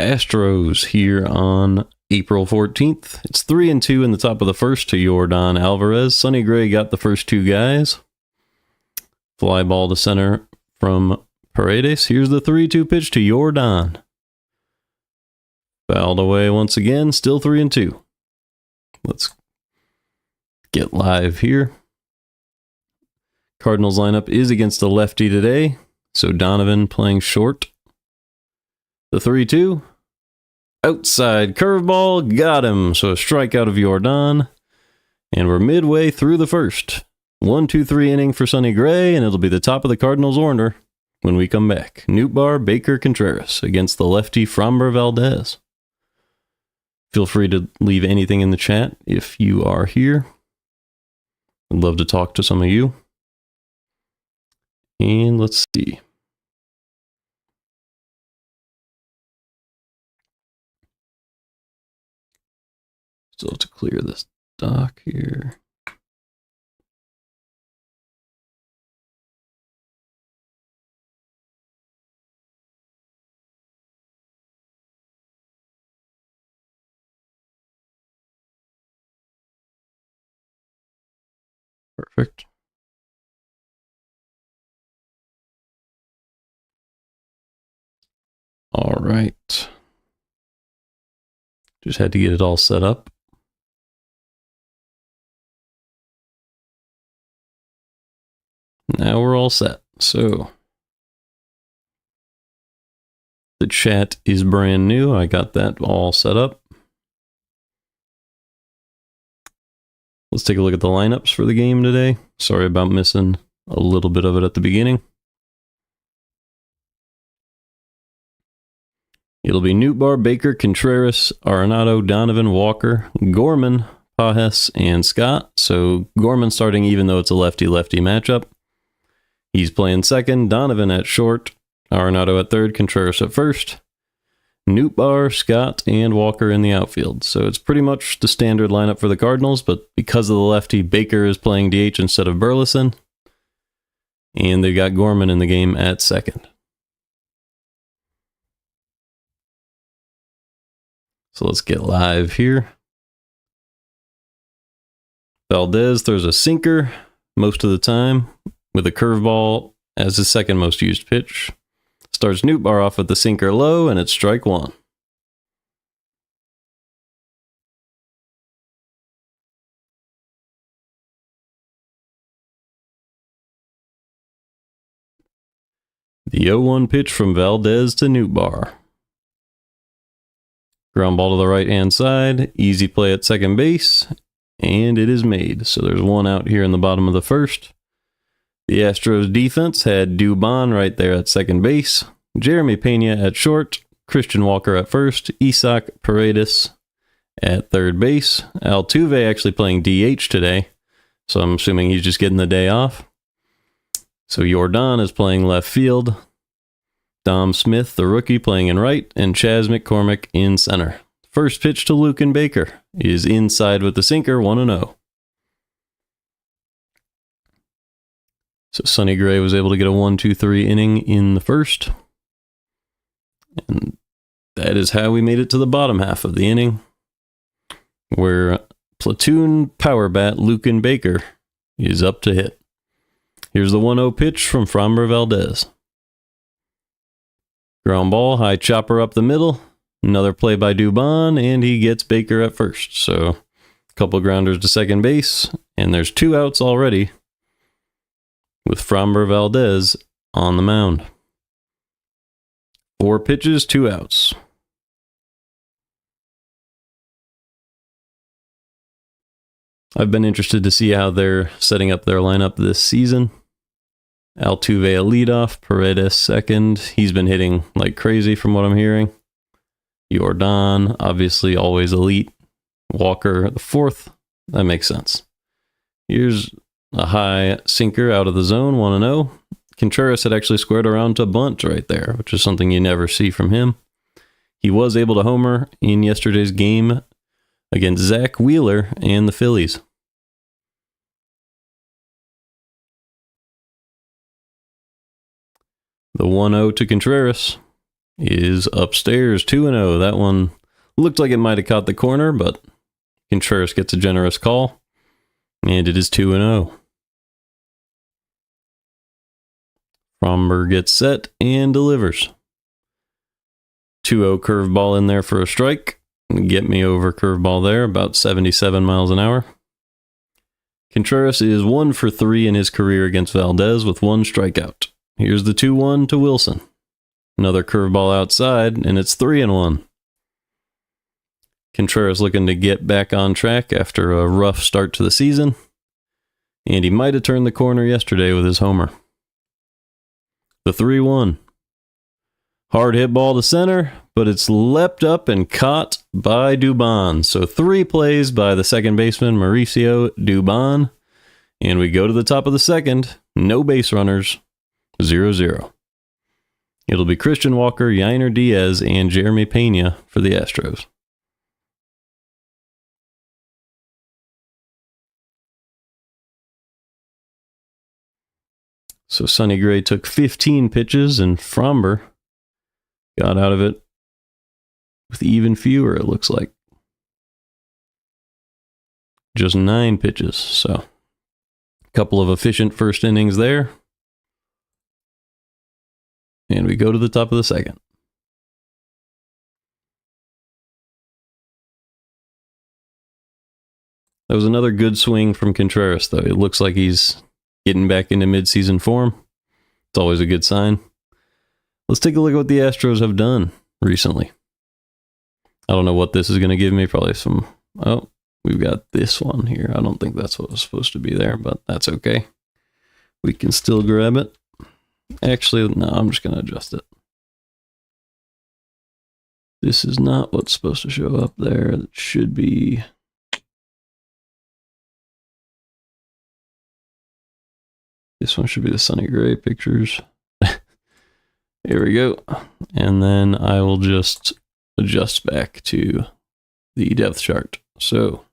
Astros here on April 14th. It's 3-2 in the top of the first to Yordan Alvarez. Sonny Gray got the first two guys. Fly ball to center from Paredes. Here's the 3-2 pitch to Yordan. Fouled away once again, still 3-2. Let's get live here. Cardinals lineup is against a lefty today, so Donovan playing short. The 3-2. Outside curveball, got him. So a strikeout of Yordan. And we're midway through the first. 1-2-3 inning for Sonny Gray, and it'll be the top of the Cardinals order when we come back. Nootbaar, Baker, Contreras against the lefty Framber Valdez. Feel free to leave anything in the chat if you are here. I'd love to talk to some of you. And let's see. Still have to clear this dock here. Perfect. All right. Just had to get it all set up. Now we're all set. So the chat is brand new. I got that all set up. Let's take a look at the lineups for the game today. Sorry about missing a little bit of it at the beginning. It'll be Nootbaar, Baker, Contreras, Arenado, Donovan, Walker, Gorman, Pajes, and Scott. So Gorman starting even though it's a lefty-lefty matchup. He's playing second, Donovan at short, Arenado at third, Contreras at first. Nootbaar, Scott, and Walker in the outfield. So it's pretty much the standard lineup for the Cardinals, but because of the lefty, Baker is playing DH instead of Burleson. And they got Gorman in the game at second. So let's get live here. Valdez throws a sinker most of the time with a curveball as his second most used pitch. Starts Nootbaar off with the sinker low, and it's strike one. The 0-1 pitch from Valdez to Nootbaar. Ground ball to the right-hand side. Easy play at second base. And it is made. So there's one out here in the bottom of the first. The Astros defense had Dubon right there at second base. Jeremy Pena at short. Christian Walker at first. Isaac Paredes at third base. Altuve actually playing DH today. So I'm assuming he's just getting the day off. So Yordan is playing left field. Dom Smith, the rookie, playing in right, and Chas McCormick in center. First pitch to Luken Baker is inside with the sinker, 1-0. So Sonny Gray was able to get a 1-2-3 inning in the first. And that is how we made it to the bottom half of the inning, where platoon power bat Luken Baker is up to hit. Here's the 1-0 pitch from Framber Valdez. Ground ball, high chopper up the middle. Another play by Dubon, and he gets Baker at first. So a couple grounders to second base, and there's two outs already with Framber Valdez on the mound. 4 pitches, 2 outs. I've been interested to see how they're setting up their lineup this season. Altuve a leadoff, Paredes second. He's been hitting like crazy from what I'm hearing. Yordan, obviously always elite. Walker the fourth. That makes sense. Here's a high sinker out of the zone, 1-0. Contreras had actually squared around to bunt right there, which is something you never see from him. He was able to homer in yesterday's game against Zach Wheeler and the Phillies. The 1-0 to Contreras. is upstairs, 2-0. That one looked like it might have caught the corner, but Contreras gets a generous call, and it is 2-0. Framber gets set and delivers. 2-0 curveball in there for a strike. Get me over curveball there, about 77 miles an hour. Contreras is 1 for 3 in his career against Valdez with 1 strikeout. Here's the 2-1 to Wilson. Another curveball outside, and it's 3-1. Contreras looking to get back on track after a rough start to the season, and he might have turned the corner yesterday with his homer. The 3-1. Hard hit ball to center, but it's leapt up and caught by Dubon. So 3 plays by the second baseman, Mauricio Dubon. And we go to the top of the second. No base runners. 0-0. It'll be Christian Walker, Yainer Diaz, and Jeremy Pena for the Astros. So Sonny Gray took 15 pitches, and Framber got out of it with even fewer, it looks like. Just 9 pitches, so a couple of efficient first innings there. And we go to the top of the second. That was another good swing from Contreras, though. It looks like he's getting back into midseason form. It's always a good sign. Let's take a look at what the Astros have done recently. I don't know what this is going to give me. Probably some... Oh, we've got this one here. I don't think that's what was supposed to be there, but that's okay. We can still grab it. Actually, no, I'm just going to adjust it. This is not what's supposed to show up there. It should be... This one should be the Sonny Gray pictures. Here we go. And then I will just adjust back to the depth chart. So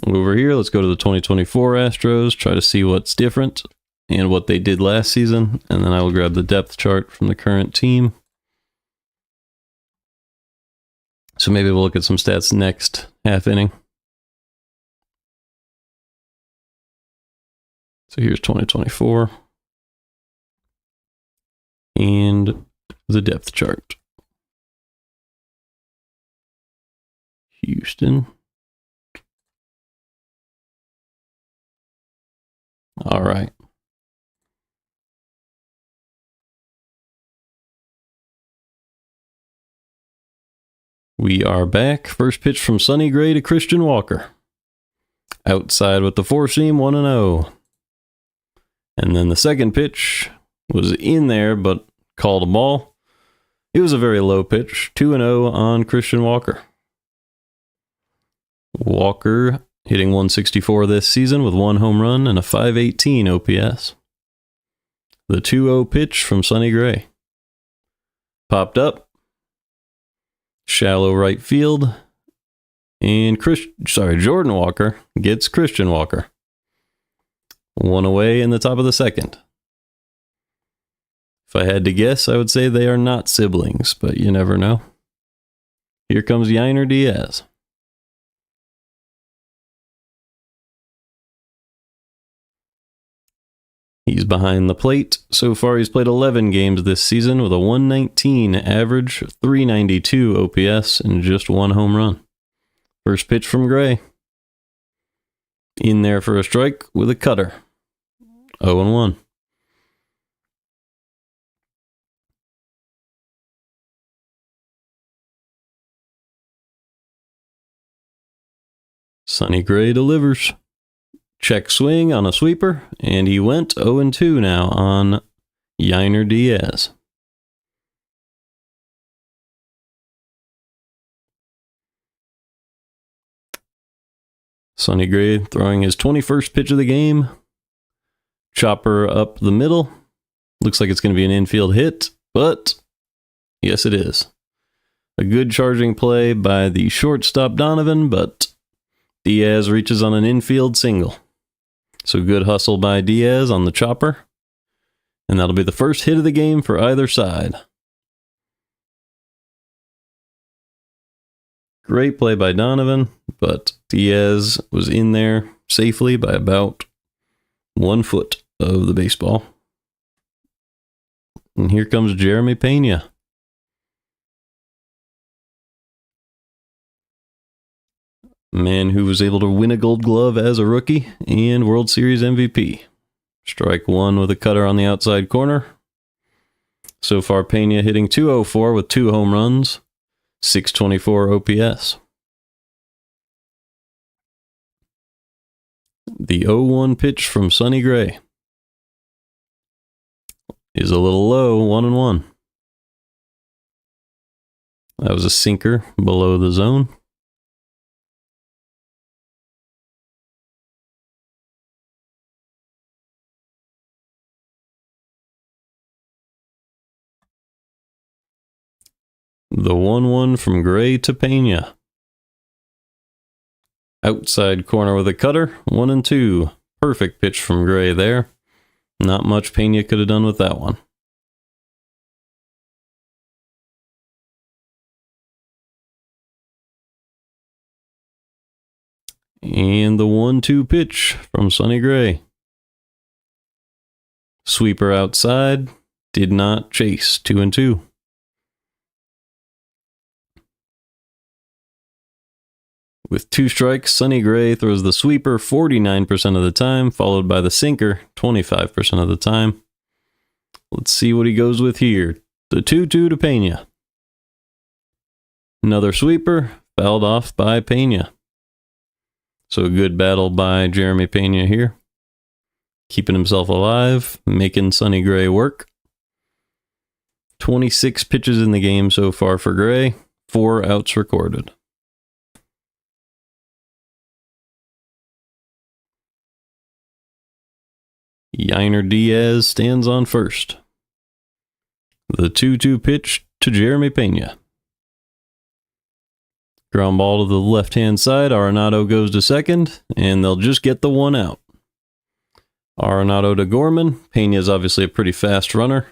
over here, let's go to the 2024 Astros, try to see what's different and what they did last season. And then I will grab the depth chart from the current team. So maybe we'll look at some stats next half inning. So here's 2024. And the depth chart. Houston. All right. We are back. First pitch from Sonny Gray to Christian Walker. Outside with the 4-seam, 1-0. And then the second pitch was in there, but called a ball. It was a very low pitch, 2-0 on Christian Walker. Walker hitting 164 this season with 1 home run and a .518 OPS. The 2-0 pitch from Sonny Gray. Popped up. Shallow right field. And Jordan Walker gets Christian Walker. 1 away in the top of the second. If I had to guess, I would say they are not siblings, but you never know. Here comes Yainer Diaz. He's behind the plate. So far, he's played 11 games this season with a 119 average, 392 OPS, and just 1 home run. First pitch from Gray. In there for a strike with a cutter. 0-1. Sonny Gray delivers. Check swing on a sweeper, and he went 0-2 now on Yainer Diaz. Sonny Gray throwing his 21st pitch of the game. Chopper up the middle. Looks like it's going to be an infield hit, but yes, it is. A good charging play by the shortstop Donovan, but Diaz reaches on an infield single. So good hustle by Diaz on the chopper. And that'll be the first hit of the game for either side. Great play by Donovan, but Diaz was in there safely by about 1 foot of the baseball. And here comes Jeremy Pena. Man who was able to win a Gold Glove as a rookie and World Series MVP. Strike one with a cutter on the outside corner. So far, Pena hitting .204 with 2 home runs, .624 OPS. The 0-1 pitch from Sonny Gray is a little low, 1-1. That was a sinker below the zone. The 1-1 from Gray to Pena. Outside corner with a cutter, 1-2. Perfect pitch from Gray there. Not much Pena could have done with that one. And the 1-2 pitch from Sonny Gray. Sweeper outside, did not chase, 2-2. With 2 strikes, Sonny Gray throws the sweeper 49% of the time, followed by the sinker 25% of the time. Let's see what he goes with here. The 2-2 to Pena. Another sweeper, fouled off by Pena. So a good battle by Jeremy Pena here. Keeping himself alive, making Sonny Gray work. 26 pitches in the game so far for Gray, 4 outs recorded. Yainer Diaz stands on first. The 2-2 pitch to Jeremy Pena. Ground ball to the left-hand side. Arenado goes to second, and they'll just get the 1 out. Arenado to Gorman. Pena is obviously a pretty fast runner.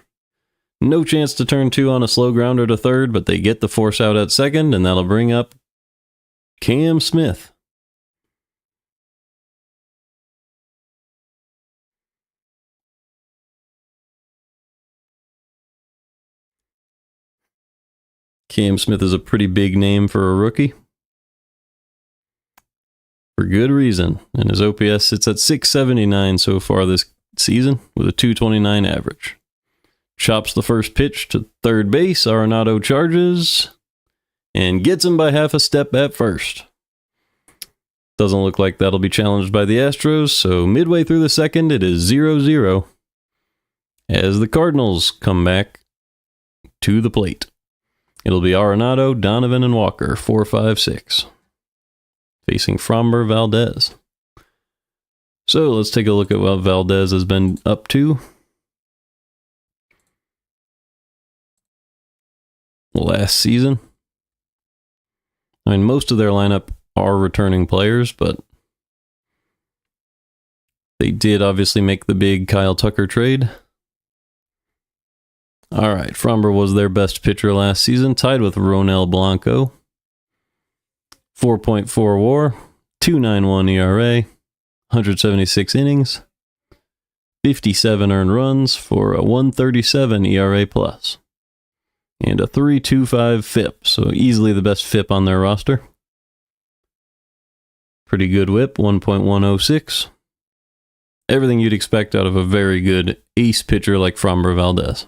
No chance to turn 2 on a slow grounder to third, but they get the force out at second, and that'll bring up Cam Smith. Cam Smith is a pretty big name for a rookie. For good reason. And his OPS sits at .679 so far this season with a .229 average. Chops the first pitch to third base. Arenado charges and gets him by half a step at first. Doesn't look like that'll be challenged by the Astros, so midway through the second, it is 0-0 as the Cardinals come back to the plate. It'll be Arenado, Donovan, and Walker, 4, 5, 6. Facing Framber Valdez. So let's take a look at what Valdez has been up to. Last season. I mean, most of their lineup are returning players, but they did obviously make the big Kyle Tucker trade. All right, Framber was their best pitcher last season, tied with Ronel Blanco. 4.4 WAR, 2.91 ERA, 176 innings, 57 earned runs for a 1.37 ERA plus, and a 3.25 FIP, so easily the best FIP on their roster. Pretty good whip, 1.106. Everything you'd expect out of a very good ace pitcher like Framber Valdez.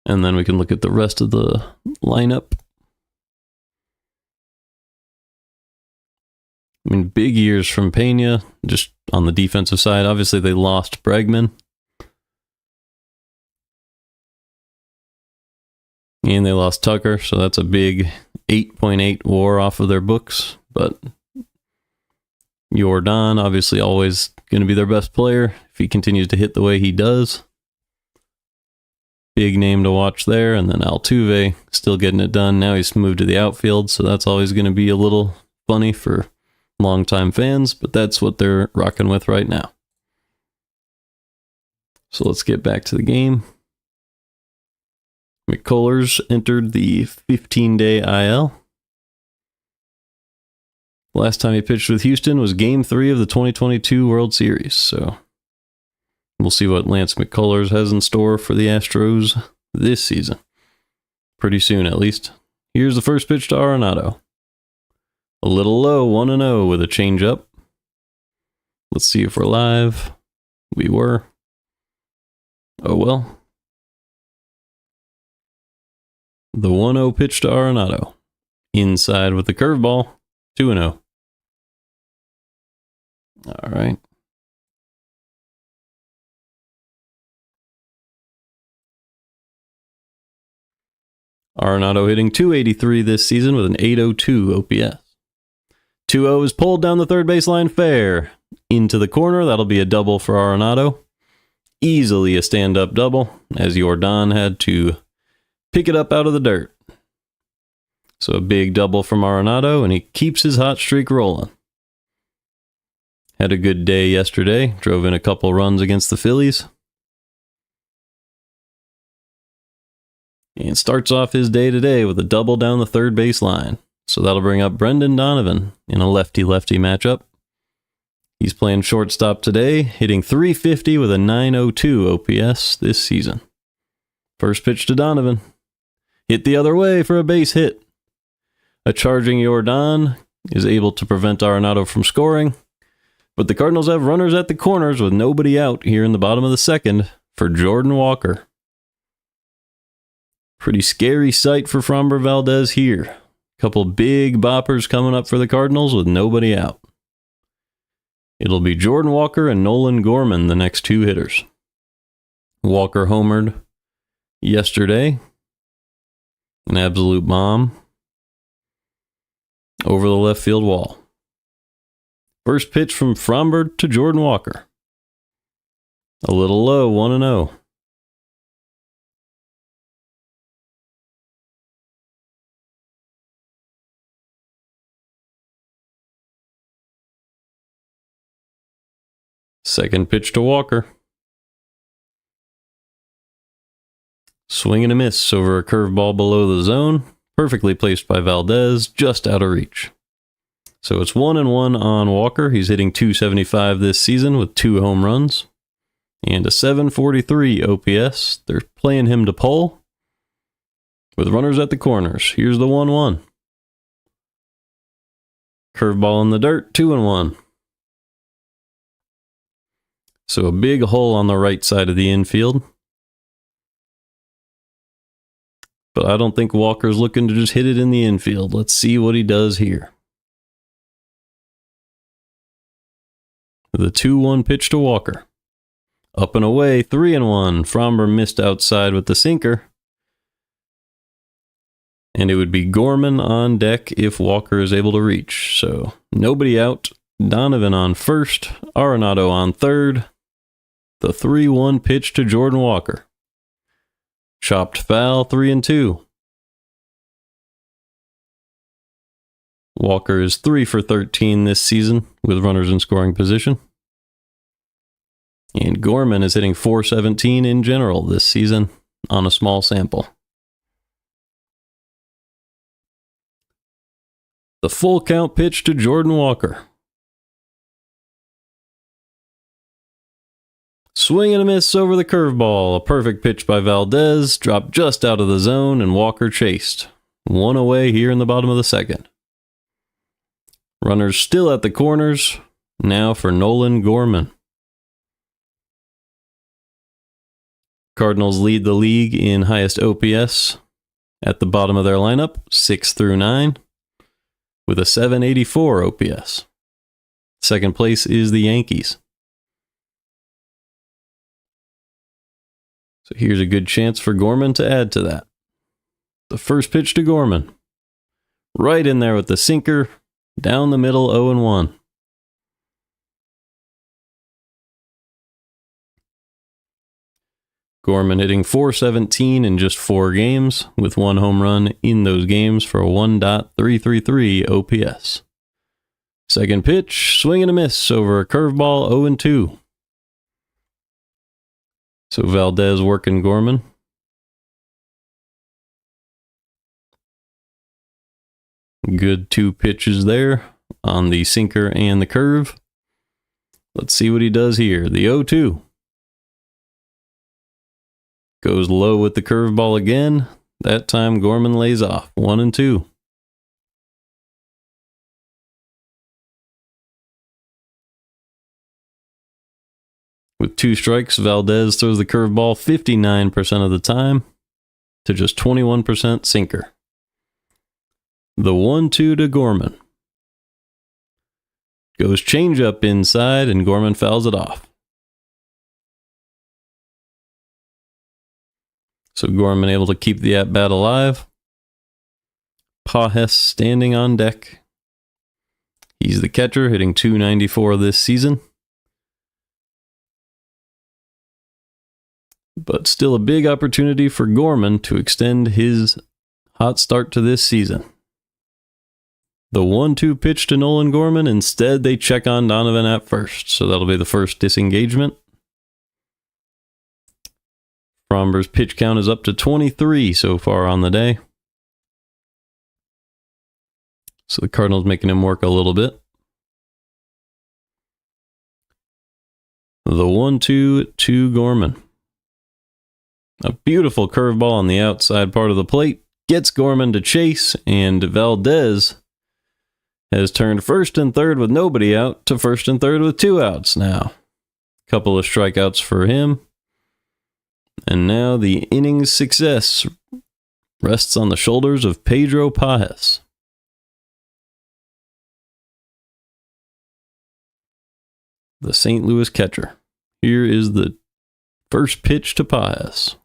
And then we can look at the rest of the lineup. I mean, big years from Pena, just on the defensive side. Obviously, they lost Bregman. And they lost Tucker, so that's a big 8.8 WAR off of their books. But Jordan, obviously, always going to be their best player if he continues to hit the way he does. Big name to watch there. And then Altuve still getting it done. Now he's moved to the outfield, so that's always going to be a little funny for longtime fans, but that's what they're rocking with right now. So let's get back to the game. McCullers entered the 15-day IL. Last time he pitched with Houston was Game 3 of the 2022 World Series, so we'll see what Lance McCullers has in store for the Astros this season. Pretty soon, at least. Here's the first pitch to Arenado. A little low, 1-0 with a changeup. Let's see if we're live. We were. Oh well. The 1-0 pitch to Arenado. Inside with the curveball. 2-0. All right. Arenado hitting .283 this season with an .802 OPS. 2-0 is pulled down the third baseline fair. Into the corner, that'll be a double for Arenado. Easily a stand-up double, as Yordan had to pick it up out of the dirt. So a big double from Arenado, and he keeps his hot streak rolling. Had a good day yesterday, drove in a couple runs against the Phillies. And starts off his day today with a double down the third base line. So that'll bring up Brendan Donovan in a lefty-lefty matchup. He's playing shortstop today, hitting .350 with a .902 OPS this season. First pitch to Donovan. Hit the other way for a base hit. A charging Yordan is able to prevent Arenado from scoring, but the Cardinals have runners at the corners with nobody out here in the bottom of the second for Jordan Walker. Pretty scary sight for Framber Valdez here. Couple big boppers coming up for the Cardinals with nobody out. It'll be Jordan Walker and Nolan Gorman, the next two hitters. Walker homered yesterday. An absolute bomb. Over the left field wall. First pitch from Framber to Jordan Walker. A little low, 1-0. Second pitch to Walker. Swing and a miss over a curveball below the zone. Perfectly placed by Valdez, just out of reach. So it's 1-1 on Walker. He's hitting .275 this season with 2 home runs and a .743 OPS. They're playing him to pull with runners at the corners. Here's the 1-1. Curveball in the dirt, 2-1. So a big hole on the right side of the infield. But I don't think Walker's looking to just hit it in the infield. Let's see what he does here. The 2-1 pitch to Walker. Up and away, 3-1. Framber missed outside with the sinker. And it would be Gorman on deck if Walker is able to reach. So nobody out. Donovan on first. Arenado on third. The 3-1 pitch to Jordan Walker. Chopped foul, 3-2. Walker is 3 for 13 this season with runners in scoring position. And Gorman is hitting .417 in general this season on a small sample. The full count pitch to Jordan Walker. Swing and a miss over the curveball. A perfect pitch by Valdez. Dropped just out of the zone and Walker chased. 1 away here in the bottom of the second. Runners still at the corners. Now for Nolan Gorman. Cardinals lead the league in highest OPS at the bottom of their lineup, 6 through 9, with a .784 OPS. Second place is the Yankees. So here's a good chance for Gorman to add to that. The first pitch to Gorman. Right in there with the sinker. Down the middle, 0-1. Gorman hitting .417 in just 4 games, with 1 home run in those games for a .1.333 OPS. Second pitch, swing and a miss over a curveball, 0-2. So Valdez working Gorman. Good 2 pitches there on the sinker and the curve. Let's see what he does here. The 0-2. Goes low with the curveball again. That time Gorman lays off, 1-2. With 2 strikes, Valdez throws the curveball 59% of the time to just 21% sinker. The 1-2 to Gorman. Goes changeup inside, and Gorman fouls it off. So Gorman able to keep the at-bat alive. Pajes standing on deck. He's the catcher, hitting .294 this season. But still a big opportunity for Gorman to extend his hot start to this season. The 1-2 pitch to Nolan Gorman. Instead, they check on Donovan at first. So that'll be the first disengagement. Framber's pitch count is up to 23 so far on the day. So the Cardinals making him work a little bit. The 1-2 to Gorman. A beautiful curveball on the outside part of the plate. Gets Gorman to chase, and Valdez has turned first and third with nobody out to first and third with 2 outs now. Couple of strikeouts for him. And now the inning's success rests on the shoulders of Pedro Pajes. The St. Louis catcher. Here is the first pitch to Pajes.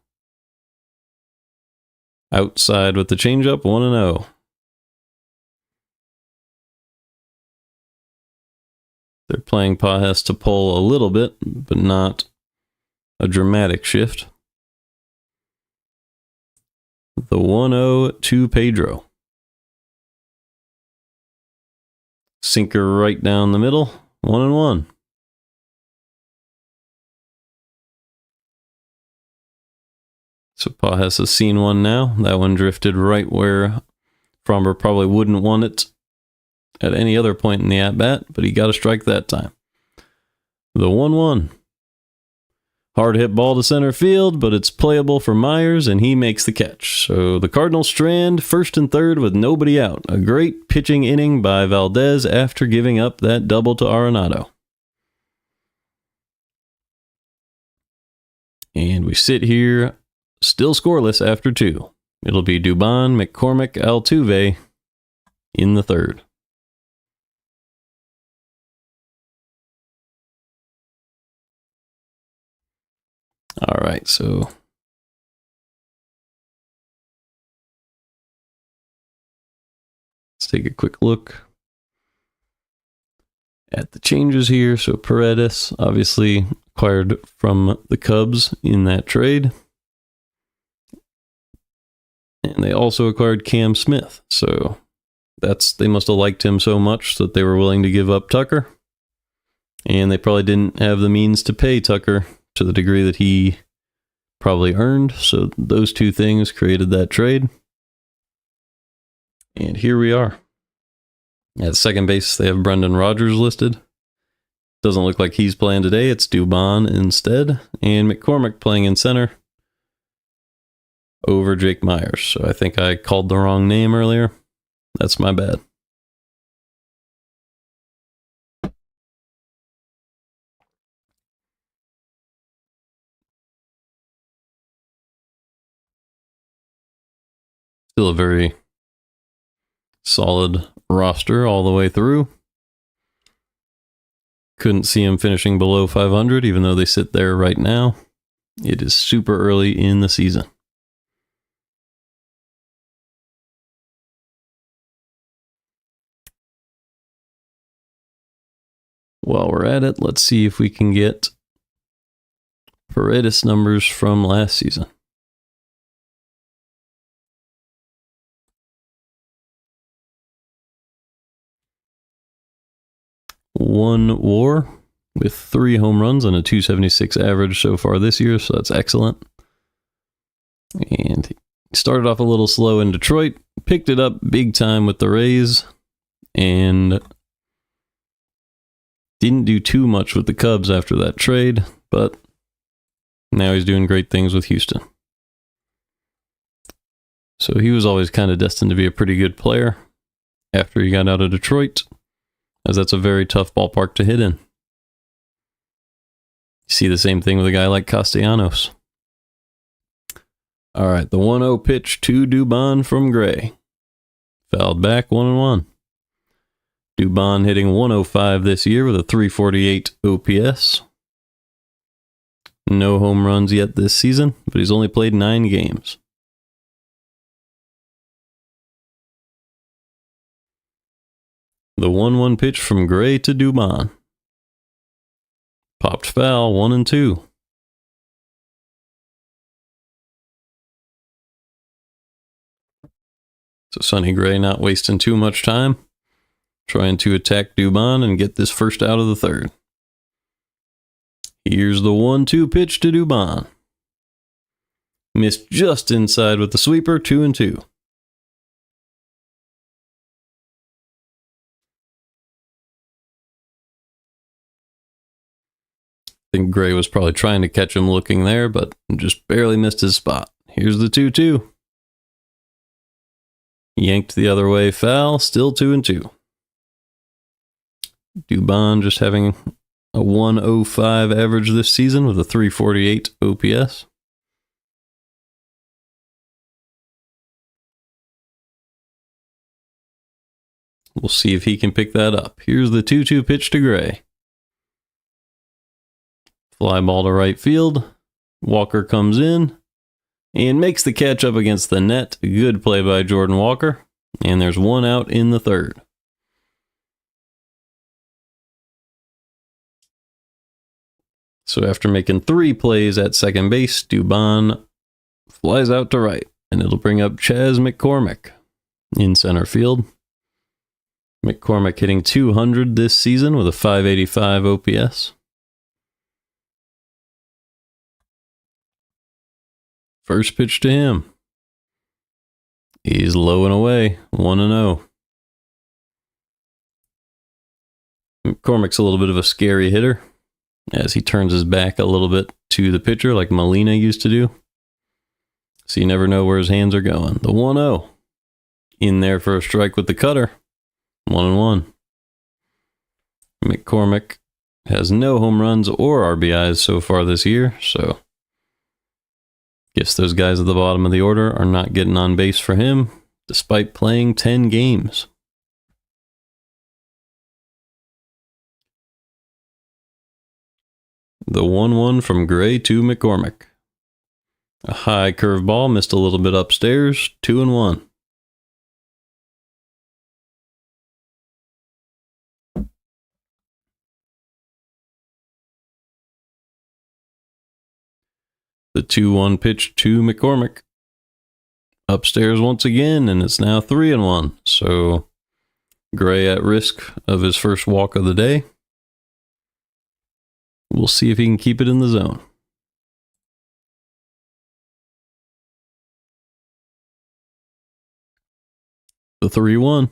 Outside with the changeup, 1-0. They're playing Pajes to pull a little bit, but not a dramatic shift. The 1-0 to Pedro. Sinker right down the middle, 1-1. So Pajes has seen one now. That one drifted right where Framber probably wouldn't want it at any other point in the at-bat, but he got a strike that time. The 1-1. Hard hit ball to center field, but it's playable for Myers, and he makes the catch. So the Cardinals strand first and third with nobody out. A great pitching inning by Valdez after giving up that double to Arenado. And we sit here still scoreless after 2. It'll be Dubon, McCormick, Altuve in the third. All right, so let's take a quick look at the changes here. So Paredes obviously acquired from the Cubs in that trade. And they also acquired Cam Smith. So they must have liked him so much that they were willing to give up Tucker. And they probably didn't have the means to pay Tucker to the degree that he probably earned. So those 2 things created that trade. And here we are. At second base, they have Brendan Rodgers listed. Doesn't look like he's playing today. It's Dubon instead. And McCormick playing in center over Jake Myers. So I think I called the wrong name earlier. That's my bad. Still a very solid roster all the way through. Couldn't see him finishing below 500, even though they sit there right now. It is super early in the season. While we're at it, let's see if we can get Paredes numbers from last season. 1 WAR with 3 home runs and a 276 average so far this year, so that's excellent. And he started off a little slow in Detroit, picked it up big time with the Rays, and didn't do too much with the Cubs after that trade, but now he's doing great things with Houston. So he was always kind of destined to be a pretty good player after he got out of Detroit, as that's a very tough ballpark to hit in. You see the same thing with a guy like Castellanos. All right, the 1-0 pitch to Dubon from Gray. Fouled back 1-1. Dubon hitting 105 this year with a 348 OPS. No home runs yet this season, but he's only played 9 games. The 1-1 pitch from Gray to Dubon. Popped foul, 1-2. So Sonny Gray not wasting too much time, trying to attack Dubon and get this first out of the third. Here's the 1-2 pitch to Dubon. Missed just inside with the sweeper, 2-2. I think Gray was probably trying to catch him looking there, but just barely missed his spot. Here's the 2-2. Yanked the other way, foul, still 2-2. Dubon just having a 105 average this season with a 348 OPS. We'll see if he can pick that up. Here's the 2-2 pitch to Gray. Fly ball to right field. Walker comes in and makes the catch up against the net. Good play by Jordan Walker. And there's 1 out in the third. So after making 3 plays at second base, Dubon flies out to right. And it'll bring up Chas McCormick in center field. McCormick hitting 200 this season with a 585 OPS. First pitch to him. He's low and away, 1-0. McCormick's a little bit of a scary hitter as he turns his back a little bit to the pitcher like Molina used to do. So you never know where his hands are going. The 1-0. In there for a strike with the cutter. 1-1. McCormick has no home runs or RBIs so far this year, so guess those guys at the bottom of the order are not getting on base for him, despite playing 10 games. The 1-1 from Gray to McCormick. A high curveball, missed a little bit upstairs, 2-1. The 2-1 pitch to McCormick. Upstairs once again, and it's now 3-1. So Gray at risk of his first walk of the day. We'll see if he can keep it in the zone. The 3-1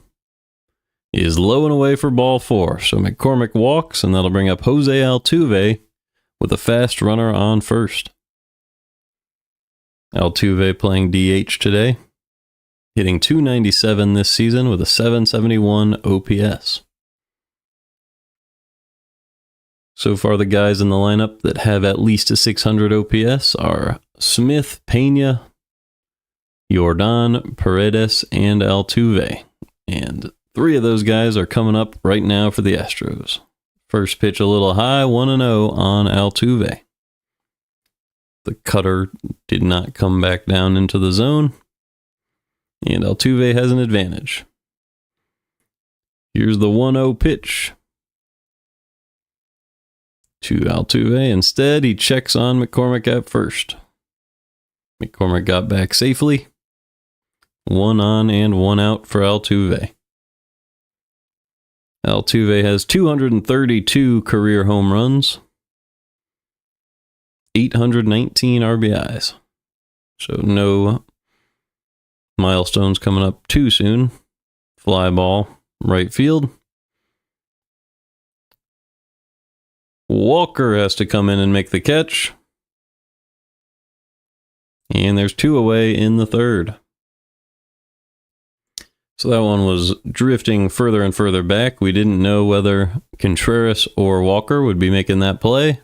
is low and away for ball 4. So McCormick walks, and that'll bring up Jose Altuve with a fast runner on first. Altuve playing DH today, hitting 297 this season with a 771 OPS. So far, the guys in the lineup that have at least a 600 OPS are Smith, Pena, Jordan, Paredes, and Altuve. And 3 of those guys are coming up right now for the Astros. First pitch a little high, 1-0 on Altuve. The cutter did not come back down into the zone, and Altuve has an advantage. Here's the 1-0 pitch to Altuve. Instead, he checks on McCormick at first. McCormick got back safely. 1 on and 1 out for Altuve. Altuve has 232 career home runs, 819 RBIs. So no milestones coming up too soon. Fly ball, right field. Walker has to come in and make the catch. And there's 2 away in the third. So that one was drifting further and further back. We didn't know whether Contreras or Walker would be making that play.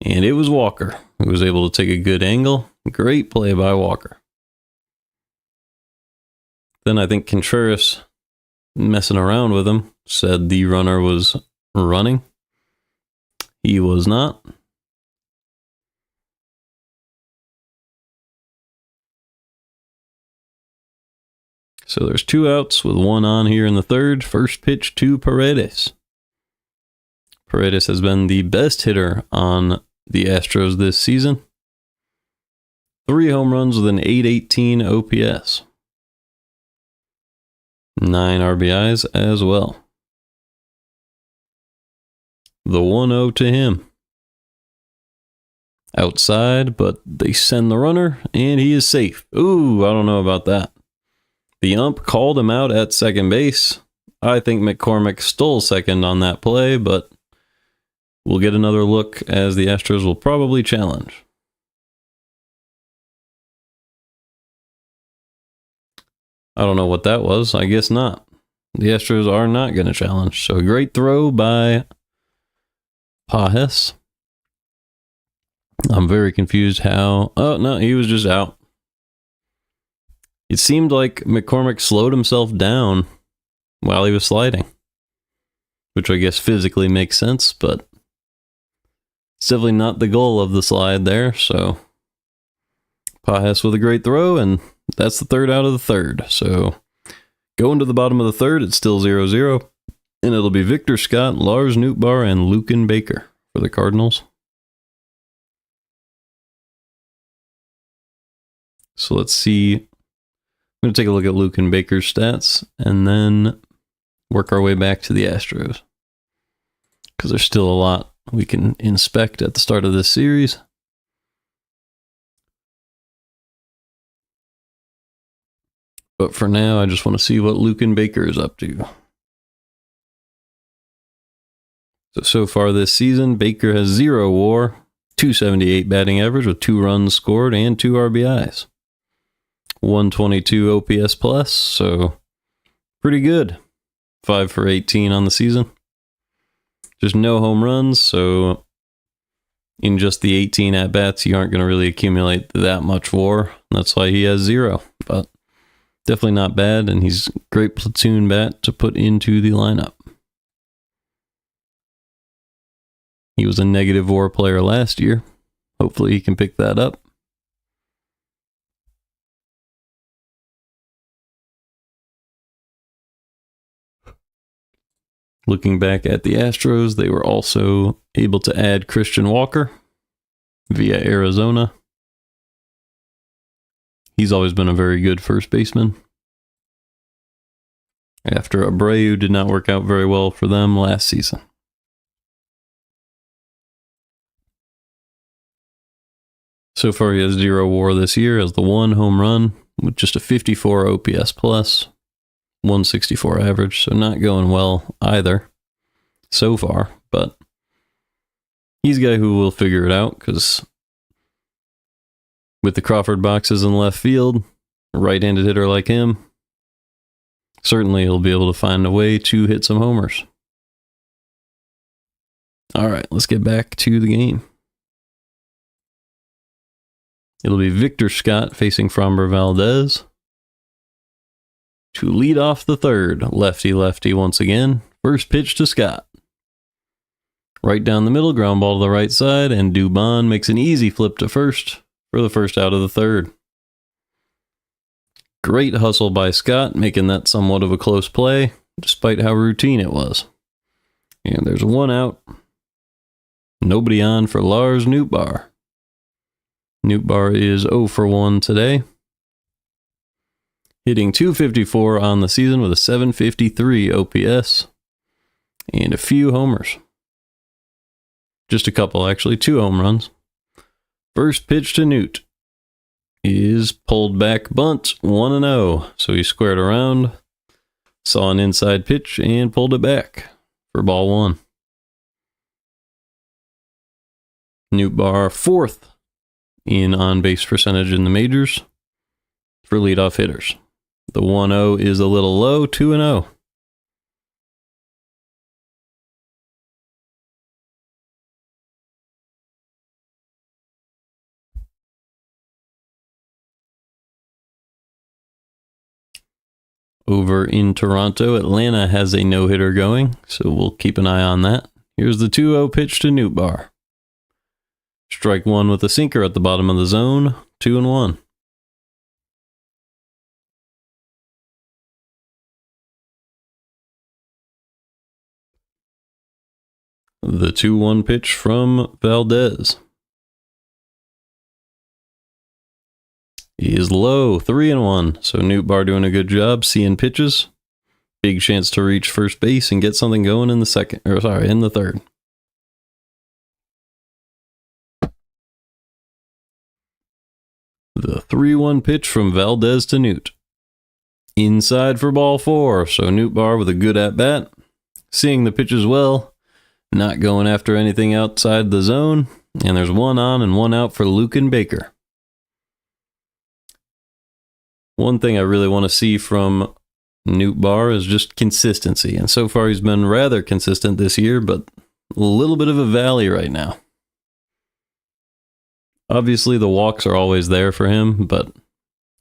And it was Walker who was able to take a good angle. Great play by Walker. Then I think Contreras, messing around with him, said the runner was running. He was not. So there's 2 outs with 1 on here in the third. First pitch to Paredes. Paredes has been the best hitter on the Astros this season. 3 home runs with an .818 OPS. 9 RBIs as well. The 1-0 to him. Outside, but they send the runner, and he is safe. Ooh, I don't know about that. The ump called him out at second base. I think McCormick stole second on that play, but we'll get another look as the Astros will probably challenge. I don't know what that was. I guess not. The Astros are not going to challenge. So a great throw by Pages. I'm very confused how... Oh, no, he was just out. It seemed like McCormick slowed himself down while he was sliding, which I guess physically makes sense, but it's definitely not the goal of the slide there. So Pages with a great throw, and that's the third out of the third. So going to the bottom of the third, it's still 0-0, and it'll be Victor Scott, Lars Nootbaar, and Luken Baker for the Cardinals. So let's see. I'm going to take a look at Luken Baker's stats and then work our way back to the Astros, because there's still a lot we can inspect at the start of this series. But for now, I just want to see what Luken Baker is up to. So far this season, Baker has 0 WAR, 278 batting average with 2 runs scored and 2 RBIs. 122 OPS plus, so pretty good. 5 for 18 on the season. Just no home runs, so in just the 18 at-bats, you aren't going to really accumulate that much WAR. That's why he has 0, but definitely not bad, and he's a great platoon bat to put into the lineup. He was a negative WAR player last year. Hopefully he can pick that up. Looking back at the Astros, they were also able to add Christian Walker via Arizona. He's always been a very good first baseman. After Abreu did not work out very well for them last season. So far he has 0 WAR this year, has the 1 home run with just a 54 OPS plus. 164 average, so not going well either so far, but he's a guy who will figure it out, because with the Crawford boxes in left field, a right-handed hitter like him, certainly he'll be able to find a way to hit some homers. All right, let's get back to the game. It'll be Victor Scott facing Framber Valdez to lead off the third. Lefty-lefty once again. First pitch to Scott. Right down the middle, ground ball to the right side, and Dubon makes an easy flip to first for the first out of the third. Great hustle by Scott, making that somewhat of a close play, despite how routine it was. And there's 1 out. Nobody on for Lars Nootbaar. Nootbaar is 0 for 1 today. Hitting .254 on the season with a .753 OPS. and a few homers. Just a couple, actually, 2 home runs. First pitch to Newt is pulled back bunt, 1-0. So he squared around, saw an inside pitch, and pulled it back for ball 1. Nootbaar 4th in on-base percentage in the majors for leadoff hitters. The 1-0 is a little low, 2-0. Over in Toronto, Atlanta has a no-hitter going, so we'll keep an eye on that. Here's the 2-0 pitch to Nootbaar. Strike 1 with a sinker at the bottom of the zone, 2-1. The 2-1 pitch from Valdez is low, 3-1. So Nootbaar doing a good job seeing pitches. Big chance to reach first base and get something going in the third. The 3-1 pitch from Valdez to Newt. Inside for ball 4. So Nootbaar with a good at-bat. Seeing the pitches well. Not going after anything outside the zone. And there's 1 on and 1 out for Luke and Baker. One thing I really want to see from Nootbaar is just consistency. And so far he's been rather consistent this year, but a little bit of a valley right now. Obviously the walks are always there for him, but a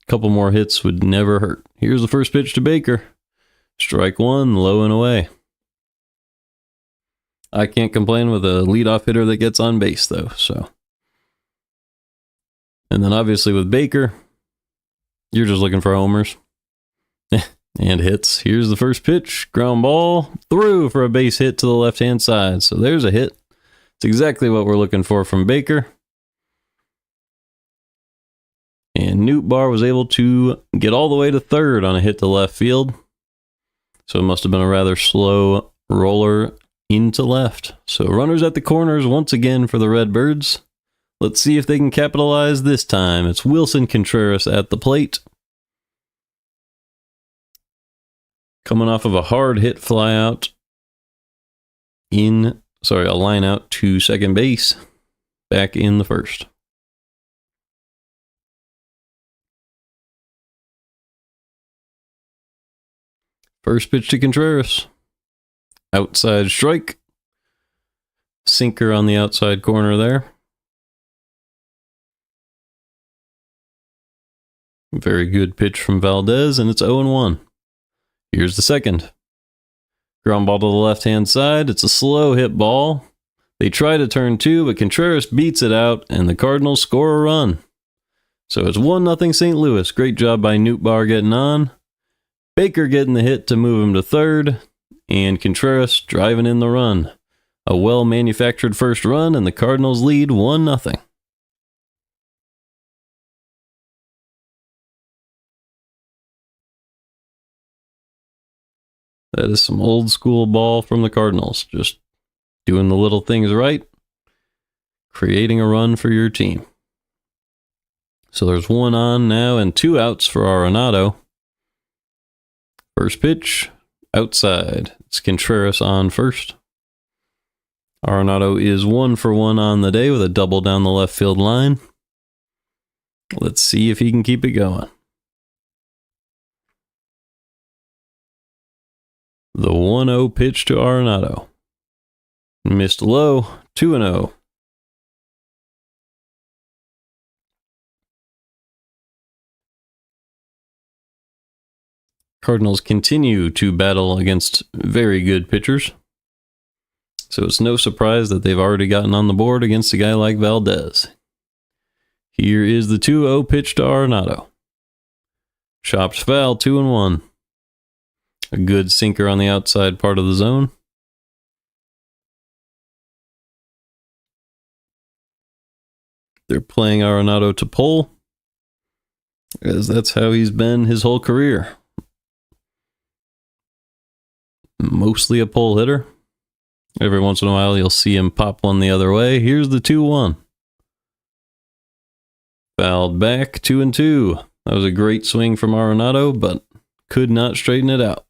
couple more hits would never hurt. Here's the first pitch to Baker. Strike 1, low and away. I can't complain with a leadoff hitter that gets on base, though. And then obviously with Baker, you're just looking for homers and hits. Here's the first pitch. Ground ball through for a base hit to the left-hand side. So there's a hit. It's exactly what we're looking for from Baker. And Nootbaar was able to get all the way to third on a hit to left field. So it must have been a rather slow roller into left. So runners at the corners once again for the Redbirds. Let's see if they can capitalize this time. It's Wilson Contreras at the plate. Coming off of a hard hit fly out a line out to second base back in the first. First pitch to Contreras. Outside strike. Sinker on the outside corner there. Very good pitch from Valdez, and it's 0-1. Here's the second. Ground ball to the left-hand side. It's a slow hit ball. They try to turn 2, but Contreras beats it out, and the Cardinals score a run. So it's 1-0 St. Louis. Great job by Nootbaar getting on. Baker getting the hit to move him to third, and Contreras driving in the run. A well-manufactured first run, and the Cardinals lead 1-0. That is some old school ball from the Cardinals. Just doing the little things right. Creating a run for your team. So there's 1 on now and 2 outs for Arenado. First pitch, outside. It's Contreras on first. Arenado is 1 for 1 on the day with a double down the left field line. Let's see if he can keep it going. The 1-0 pitch to Arenado. Missed low, 2-0. Cardinals continue to battle against very good pitchers. So it's no surprise that they've already gotten on the board against a guy like Valdez. Here is the 2-0 pitch to Arenado. Chopped foul, 2-1. A good sinker on the outside part of the zone. They're playing Arenado to pull, as that's how he's been his whole career. Mostly a pull hitter. Every once in a while, you'll see him pop one the other way. Here's the 2-1. Fouled back, 2-2. That was a great swing from Arenado, but could not straighten it out.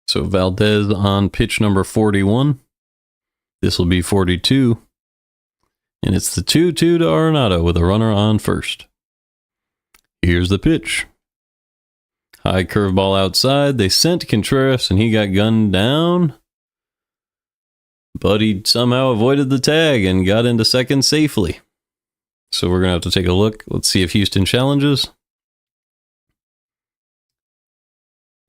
So Valdez on pitch number 41. This will be 42. And it's the 2-2 to Arenado with a runner on first. Here's the pitch. High curveball outside. They sent Contreras and he got gunned down. But he somehow avoided the tag and got into second safely. So we're going to have to take a look. Let's see if Houston challenges.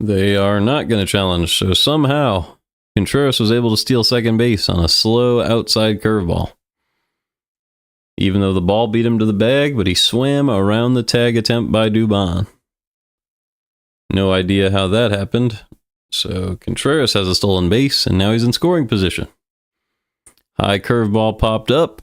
They are not going to challenge. So somehow Contreras was able to steal second base on a slow outside curveball. Even though the ball beat him to the bag, but he swam around the tag attempt by Dubon. No idea how that happened. So Contreras has a stolen base, and now he's in scoring position. High curveball popped up.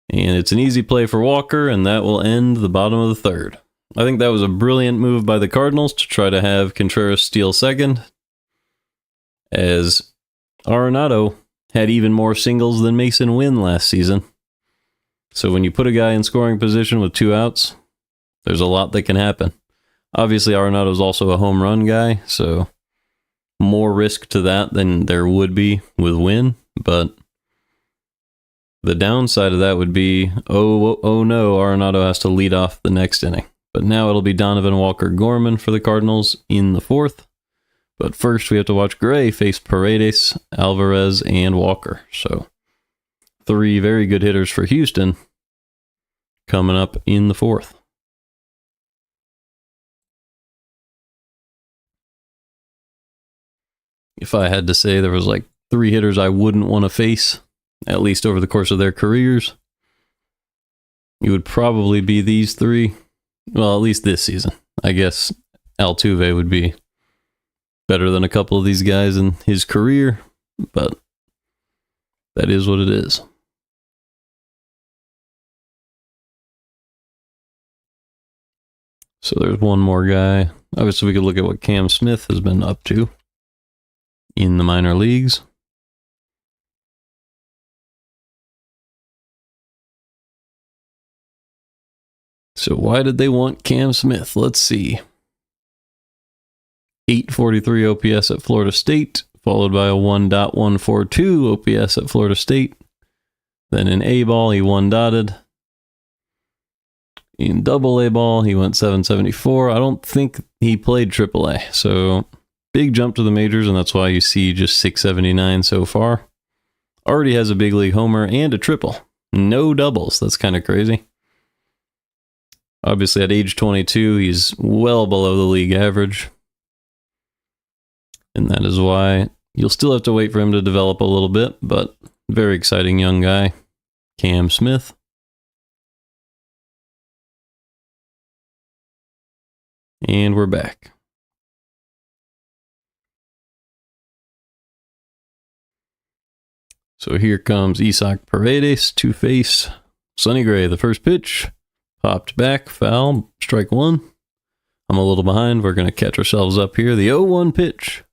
And it's an easy play for Walker, and that will end the bottom of the third. I think that was a brilliant move by the Cardinals to try to have Contreras steal second, as Arenado had even more singles than Mason Wynn last season. So when you put a guy in scoring position with 2 outs, there's a lot that can happen. Obviously, Arenado's also a home run guy, so more risk to that than there would be with Wynn. But the downside of that would be, oh no, Arenado has to lead off the next inning. But now it'll be Donovan Walker-Gorman for the Cardinals in the 4th. But first, we have to watch Gray face Paredes, Alvarez, and Walker. So 3 very good hitters for Houston coming up in the 4th. If I had to say there was like 3 hitters I wouldn't want to face, at least over the course of their careers, it would probably be these 3. Well, at least this season. I guess Altuve would be better than a couple of these guys in his career, but that is what it is. So there's one more guy. Obviously, we could look at what Cam Smith has been up to in the minor leagues. So why did they want Cam Smith? Let's see. 843 OPS at Florida State, followed by a 1.142 OPS at Florida State. Then in A-ball, he 1-dotted. In double-A ball, he went 774. I don't think he played triple-A, so big jump to the majors, and that's why you see just 679 so far. Already has a big league homer and a triple. No doubles. That's kind of crazy. Obviously, at age 22, he's well below the league average. And that is why you'll still have to wait for him to develop a little bit, but very exciting young guy, Cam Smith. And we're back. So here comes Isaac Paredes to face Sonny Gray. The first pitch popped back, foul, strike 1. I'm a little behind. We're going to catch ourselves up here. The 0-1 pitch.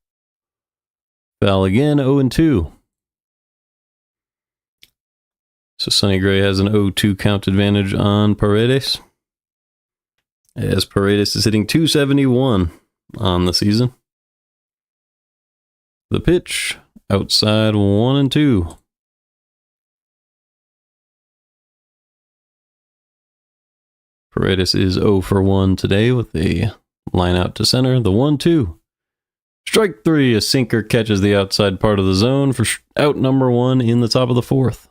Foul again, 0-2. So Sonny Gray has an 0-2 count advantage on Paredes, as Paredes is hitting 271 on the season. The pitch, outside 1-2. Paredes is 0 for 1 today with a line out to center. The 1-2. Strike 3, a sinker catches the outside part of the zone for out number 1 in the top of the 4th.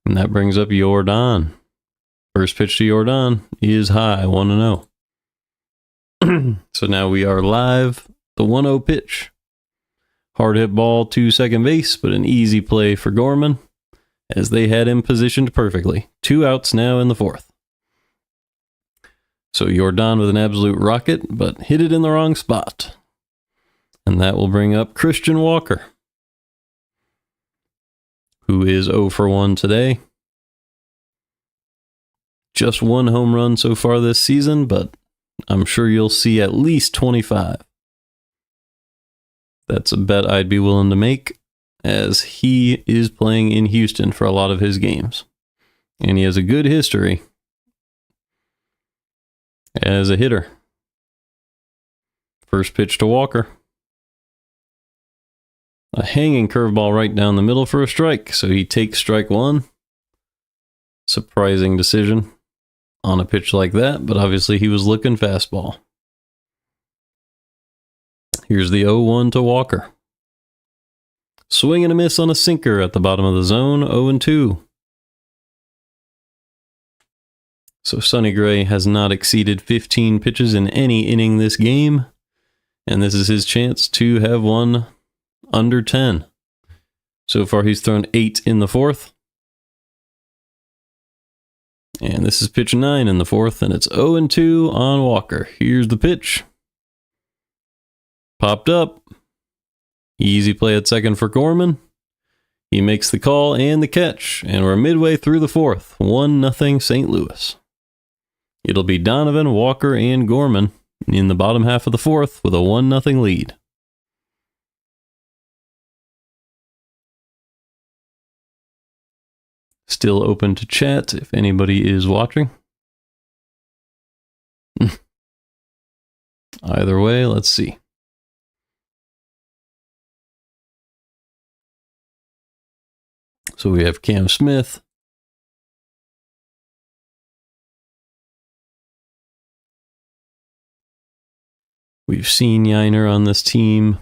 And that brings up Jordan. First pitch to Jordan is high, 1-0. So now we are live. The 1-0 pitch. Hard hit ball to second base, but an easy play for Gorman, as they had him positioned perfectly. 2 outs now in the 4th. So Jordan with an absolute rocket, but hit it in the wrong spot. And that will bring up Christian Walker, who is 0 for 1 today. just one home run so far this season, but I'm sure you'll see at least 25. That's a bet I'd be willing to make, as he is playing in Houston for a lot of his games. And he has a good history as a hitter. First pitch to Walker. A hanging curveball right down the middle for a strike, so he takes strike one. Surprising decision on a pitch like that, but obviously he was looking fastball. Here's the 0-1 to Walker. Swing and a miss on a sinker at the bottom of the zone, 0-2. So Sonny Gray has not exceeded 15 pitches in any inning this game, and this is his chance to have one under 10. So far he's thrown 8 in the fourth. And this is pitch 9 in the fourth, and it's 0-2 on Walker. Here's the pitch. Popped up. Easy play at second for Gorman. He makes the call and the catch, and we're midway through the fourth. 1-0 St. Louis. It'll be Donovan, Walker, and Gorman in the bottom half of the fourth with a 1-0 lead. Still open to chat if anybody is watching. Either way, let's see. So we have Cam Smith. We've seen Yiner on this team.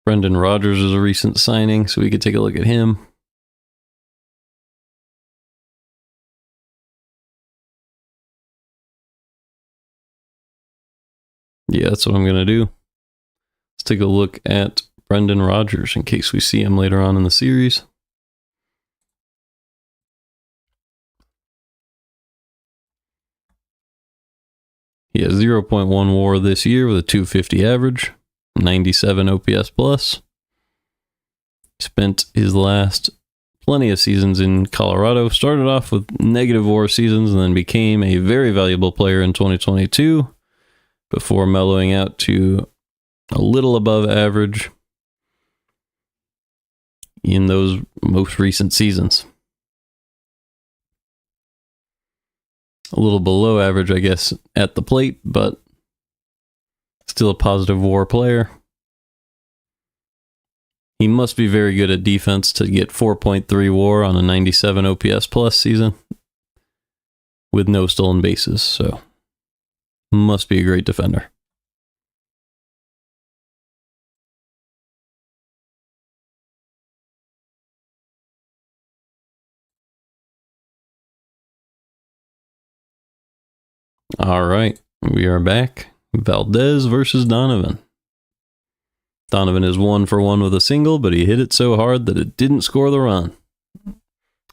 Brendan Rodgers is a recent signing, so we could take a look at him. Yeah, that's what I'm going to do. Let's take a look at Brendan Rodgers in case we see him later on in the series. He has 0.1 WAR this year with a 250 average, 97 OPS plus. Spent his last plenty of seasons in Colorado. Started off with negative WAR seasons and then became a very valuable player in 2022 before mellowing out to a little above average in those most recent seasons. A little below average, I guess, at the plate, but still a positive WAR player. He must be very good at defense to get 4.3 WAR on a 97 OPS plus season with no stolen bases, so must be a great defender. All right, we are back. Valdez versus Donovan. Donovan is 1 for 1 with a single, but he hit it so hard that it didn't score the run.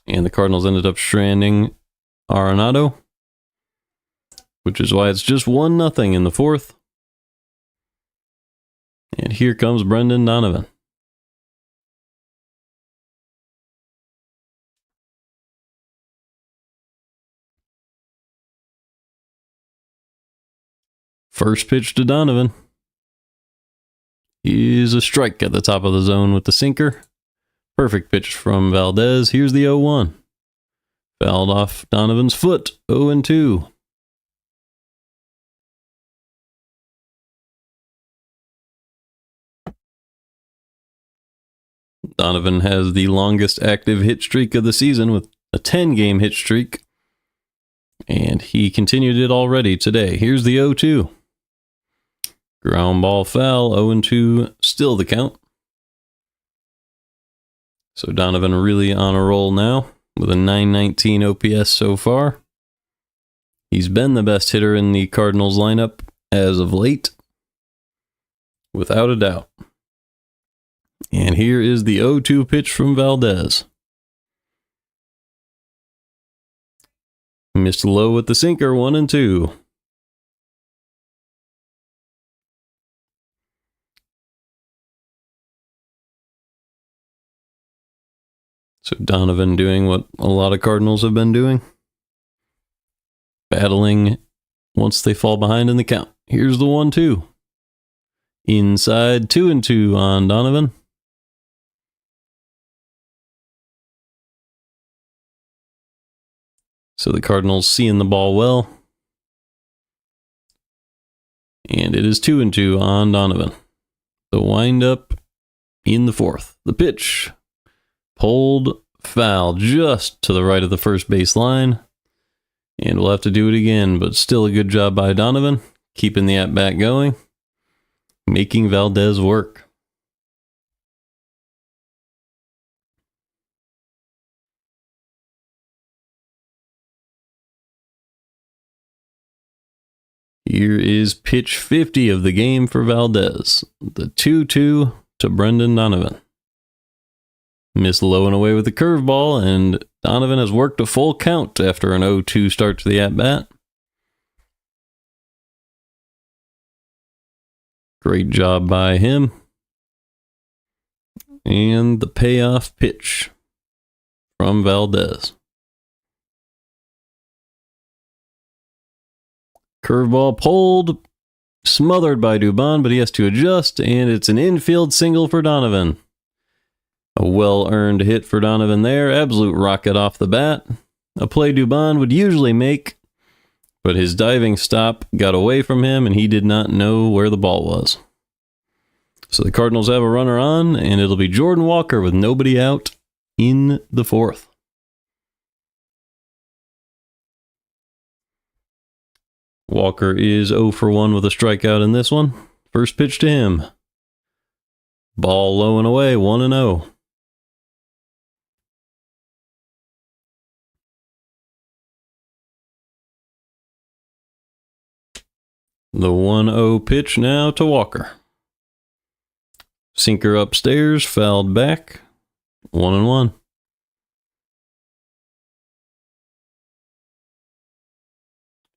And the Cardinals ended up stranding Arenado, which is why it's just 1-0 in the fourth. And here comes Brendan Donovan. First pitch to Donovan is a strike at the top of the zone with the sinker. Perfect pitch from Valdez. Here's the 0-1. Fouled off Donovan's foot. 0-2. Donovan has the longest active hit streak of the season with a 10-game hit streak. And he continued it already today. Here's the 0-2. Ground ball foul, 0-2, still the count. So Donovan really on a roll now with a 919 OPS so far. He's been the best hitter in the Cardinals lineup as of late, without a doubt. And here is the 0-2 pitch from Valdez. Missed low with the sinker, 1-2. So Donovan doing what a lot of Cardinals have been doing. Battling once they fall behind in the count. Here's the 1-2. Inside 2-2 on Donovan. So the Cardinals seeing the ball well. And it is 2-2 on Donovan. The windup in the fourth. The pitch. Pulled foul just to the right of the first base line. And we'll have to do it again, but still a good job by Donovan. Keeping the at-bat going. Making Valdez work. Here is pitch 50 of the game for Valdez. The 2-2 to Brendan Donovan. Missed low and away with the curveball, and Donovan has worked a full count after an 0-2 start to the at-bat. Great job by him. And the payoff pitch from Valdez. Curveball pulled, smothered by Dubon, but he has to adjust, and it's an infield single for Donovan. A well-earned hit for Donovan there. Absolute rocket off the bat. A play Dubon would usually make, but his diving stop got away from him, and he did not know where the ball was. So the Cardinals have a runner on, and it'll be Jordan Walker with nobody out in the fourth. Walker is 0 for 1 with a strikeout in this one. First pitch to him. Ball low and away, 1-0. The 1-0 pitch now to Walker. Sinker upstairs, fouled back. 1-1.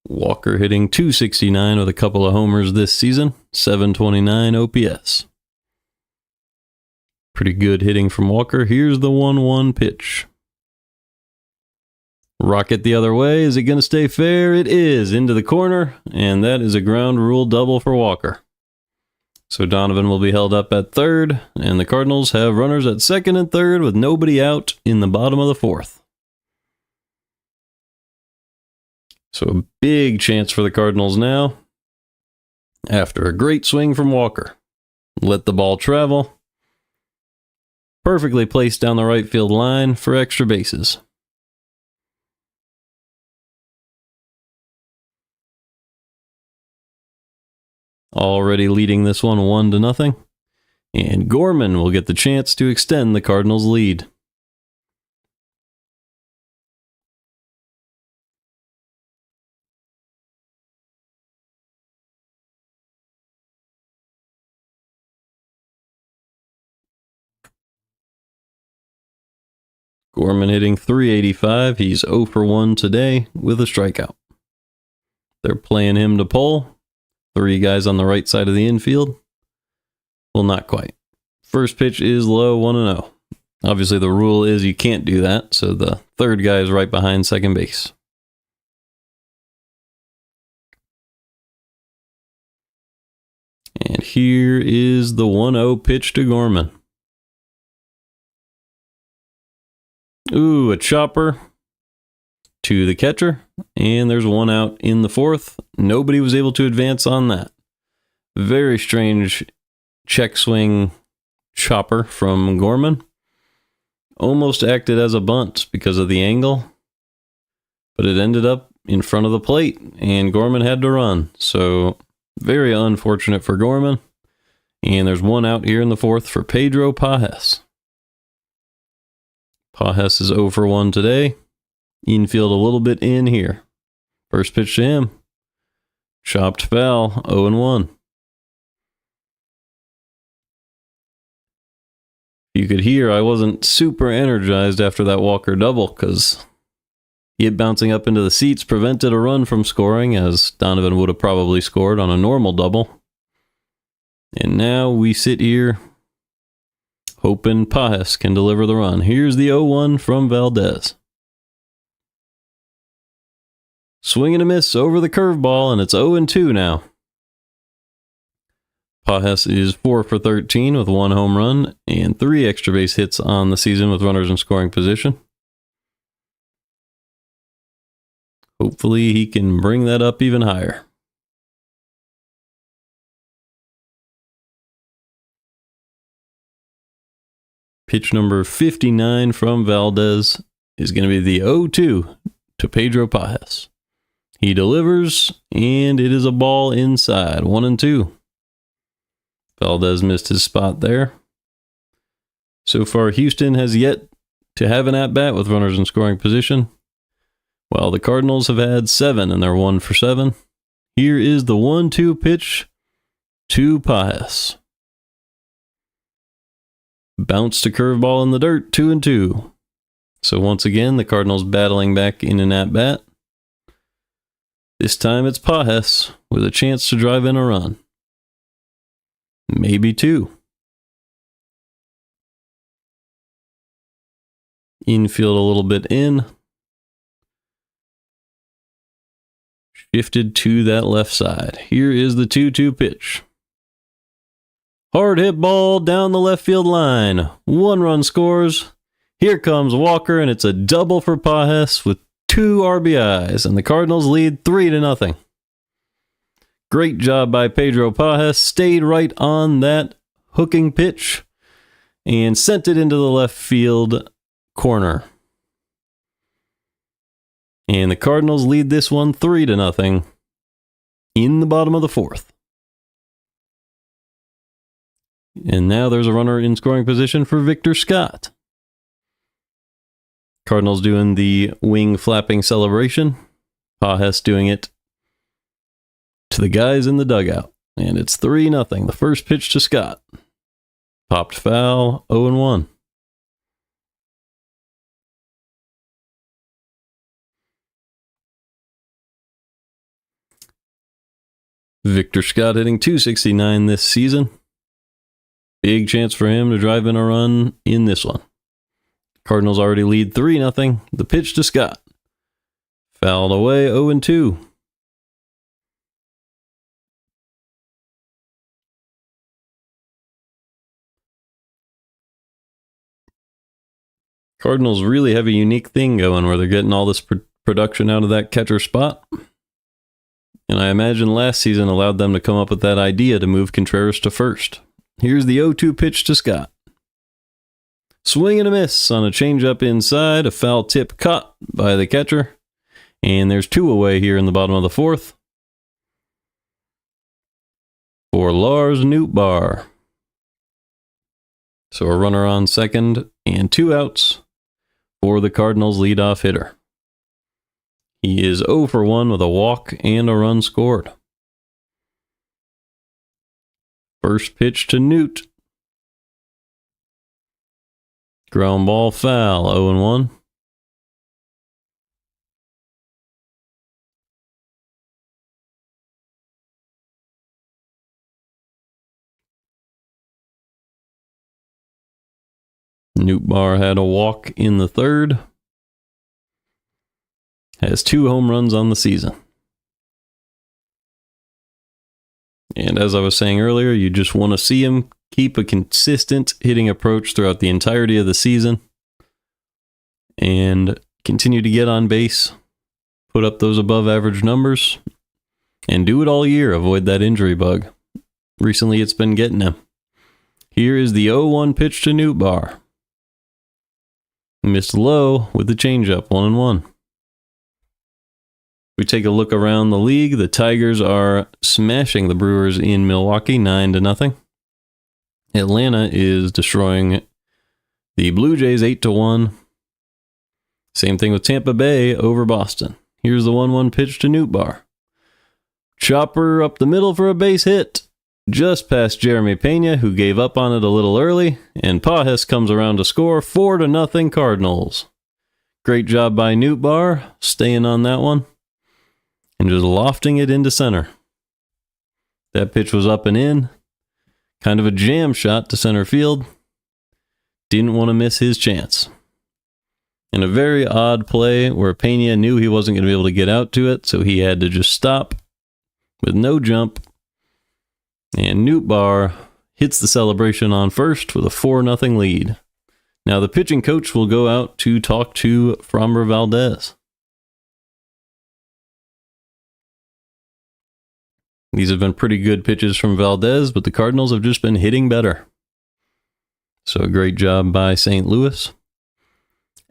Walker hitting .269 with a couple of homers this season. .729 OPS. Pretty good hitting from Walker. Here's the 1-1 pitch. Rocket the other way. Is it going to stay fair? It is. Into the corner. And that is a ground rule double for Walker. So Donovan will be held up at third. And the Cardinals have runners at second and third with nobody out in the bottom of the fourth. So a big chance for the Cardinals now. After a great swing from Walker. Let the ball travel. Perfectly placed down the right field line for extra bases. Already leading this one 1-0. And Gorman will get the chance to extend the Cardinals' lead. Gorman hitting .385. He's 0 for 1 today with a strikeout. They're playing him to pull. 3 guys on the right side of the infield. Well, not quite. First pitch is low, 1-0. Obviously, the rule is you can't do that, so the third guy is right behind second base. And here is the 1-0 pitch to Gorman. Ooh, a chopper to the catcher, and there's one out in the fourth. Nobody was able to advance on that. Very strange check swing chopper from Gorman. Almost acted as a bunt because of the angle, but it ended up in front of the plate, and Gorman had to run. So very unfortunate for Gorman. And there's one out here in the fourth for Pedro Pages. Pages is 0 for 1 today. Infield a little bit in here. First pitch to him. Chopped foul, 0-1. You could hear I wasn't super energized after that Walker double because it bouncing up into the seats prevented a run from scoring, as Donovan would have probably scored on a normal double. And now we sit here hoping Pajes can deliver the run. Here's the 0-1 from Valdez. Swing and a miss over the curveball, and it's 0-2 now. Pajes is 4 for 13 with 1 home run and 3 extra base hits on the season with runners in scoring position. Hopefully he can bring that up even higher. Pitch number 59 from Valdez is going to be the 0-2 to Pedro Pajes. He delivers, and it is a ball inside, 1-2. Valdez missed his spot there. So far, Houston has yet to have an at-bat with runners in scoring position, while the Cardinals have had 7, and they're 1 for 7. Here is the 1-2 pitch to Pajes. Bounce to curveball in the dirt, 2-2. So once again, the Cardinals battling back in an at-bat. This time it's Pajes with a chance to drive in a run. Maybe 2. Infield a little bit in. Shifted to that left side. Here is the 2-2 pitch. Hard hit ball down the left field line. 1 run scores. Here comes Walker, and it's a double for Pajes with 2 RBIs, and the Cardinals lead 3-0. Great job by Pedro Pajes. Stayed right on that hooking pitch and sent it into the left field corner. And the Cardinals lead this one 3-0 in the bottom of the 4th. And now there's a runner in scoring position for Victor Scott. Cardinals doing the wing flapping celebration. Pajes doing it to the guys in the dugout. And it's 3-0. The first pitch to Scott. Popped foul, 0-1. Victor Scott hitting .269 this season. Big chance for him to drive in a run in this one. Cardinals already lead 3-0. The pitch to Scott. Fouled away, 0-2. Cardinals really have a unique thing going where they're getting all this production out of that catcher spot. And I imagine last season allowed them to come up with that idea to move Contreras to first. Here's the 0-2 pitch to Scott. Swing and a miss on a changeup inside. A foul tip caught by the catcher. And there's 2 away here in the bottom of the 4th. For Lars Nootbaar. So a runner on second and 2 outs for the Cardinals leadoff hitter. He is 0 for 1 with a walk and a run scored. First pitch to Newt. Ground ball foul, 0-1. Nootbaar had a walk in the 3rd. Has 2 home runs on the season. And as I was saying earlier, you just want to see him keep a consistent hitting approach throughout the entirety of the season and continue to get on base, put up those above average numbers, and do it all year. Avoid that injury bug. Recently, it's been getting him. Here is the 0-1 pitch to Nootbaar. Missed low with the changeup, 1-1. We take a look around the league. The Tigers are smashing the Brewers in Milwaukee 9-0. Atlanta is destroying the Blue Jays 8-1. Same thing with Tampa Bay over Boston. Here's the 1-1 pitch to Nootbaar. Chopper up the middle for a base hit. Just past Jeremy Pena, who gave up on it a little early, and Pajes comes around to score 4-0 Cardinals. Great job by Nootbaar, staying on that one, and just lofting it into center. That pitch was up and in, kind of a jam shot to center field, didn't want to miss his chance. In a very odd play where Pena knew he wasn't going to be able to get out to it, so he had to just stop with no jump. And Nootbaar hits the celebration on first with a 4-0 lead. Now the pitching coach will go out to talk to Framber Valdez. These have been pretty good pitches from Valdez, but the Cardinals have just been hitting better. So a great job by St. Louis.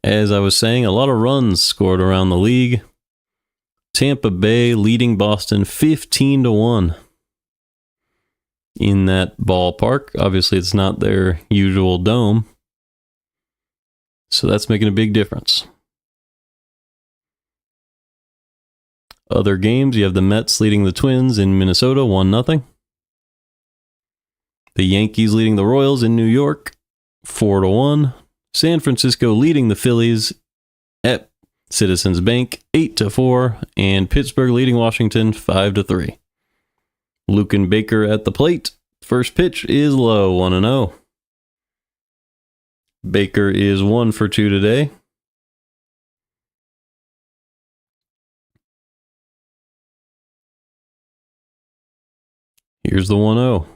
As I was saying, a lot of runs scored around the league. Tampa Bay leading Boston 15-1 in that ballpark. Obviously, it's not their usual dome, so that's making a big difference. Other games, you have the Mets leading the Twins in Minnesota 1-0. The Yankees leading the Royals in New York 4-1. San Francisco leading the Phillies at Citizens Bank 8-4. And Pittsburgh leading Washington 5-3. Luken Baker at the plate. First pitch is low, 1-0. Baker is 1 for 2 today. Here's the 1-0.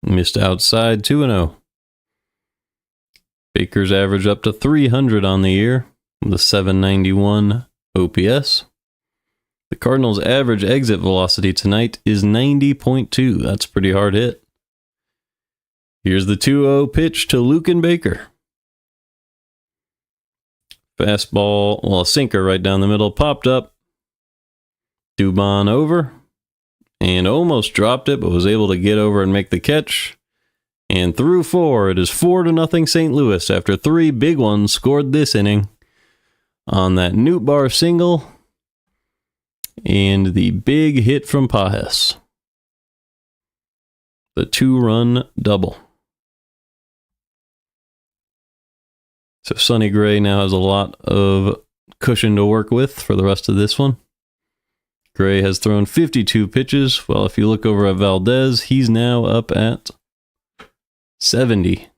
Missed outside, 2-0. Baker's average up to 300 on the year with a 791 OPS. The Cardinals' average exit velocity tonight is 90.2. That's a pretty hard hit. Here's the 2-0 pitch to Luken Baker. Fastball, well, a sinker right down the middle, popped up. Dubon over. And almost dropped it, but was able to get over and make the catch. And through 4, it is 4-0 St. Louis after 3 big ones scored this inning on that Nootbaar single and the big hit from Pages. The 2-run double. So Sonny Gray now has a lot of cushion to work with for the rest of this one. Gray has thrown 52 pitches. Well, if you look over at Valdez, he's now up at 70.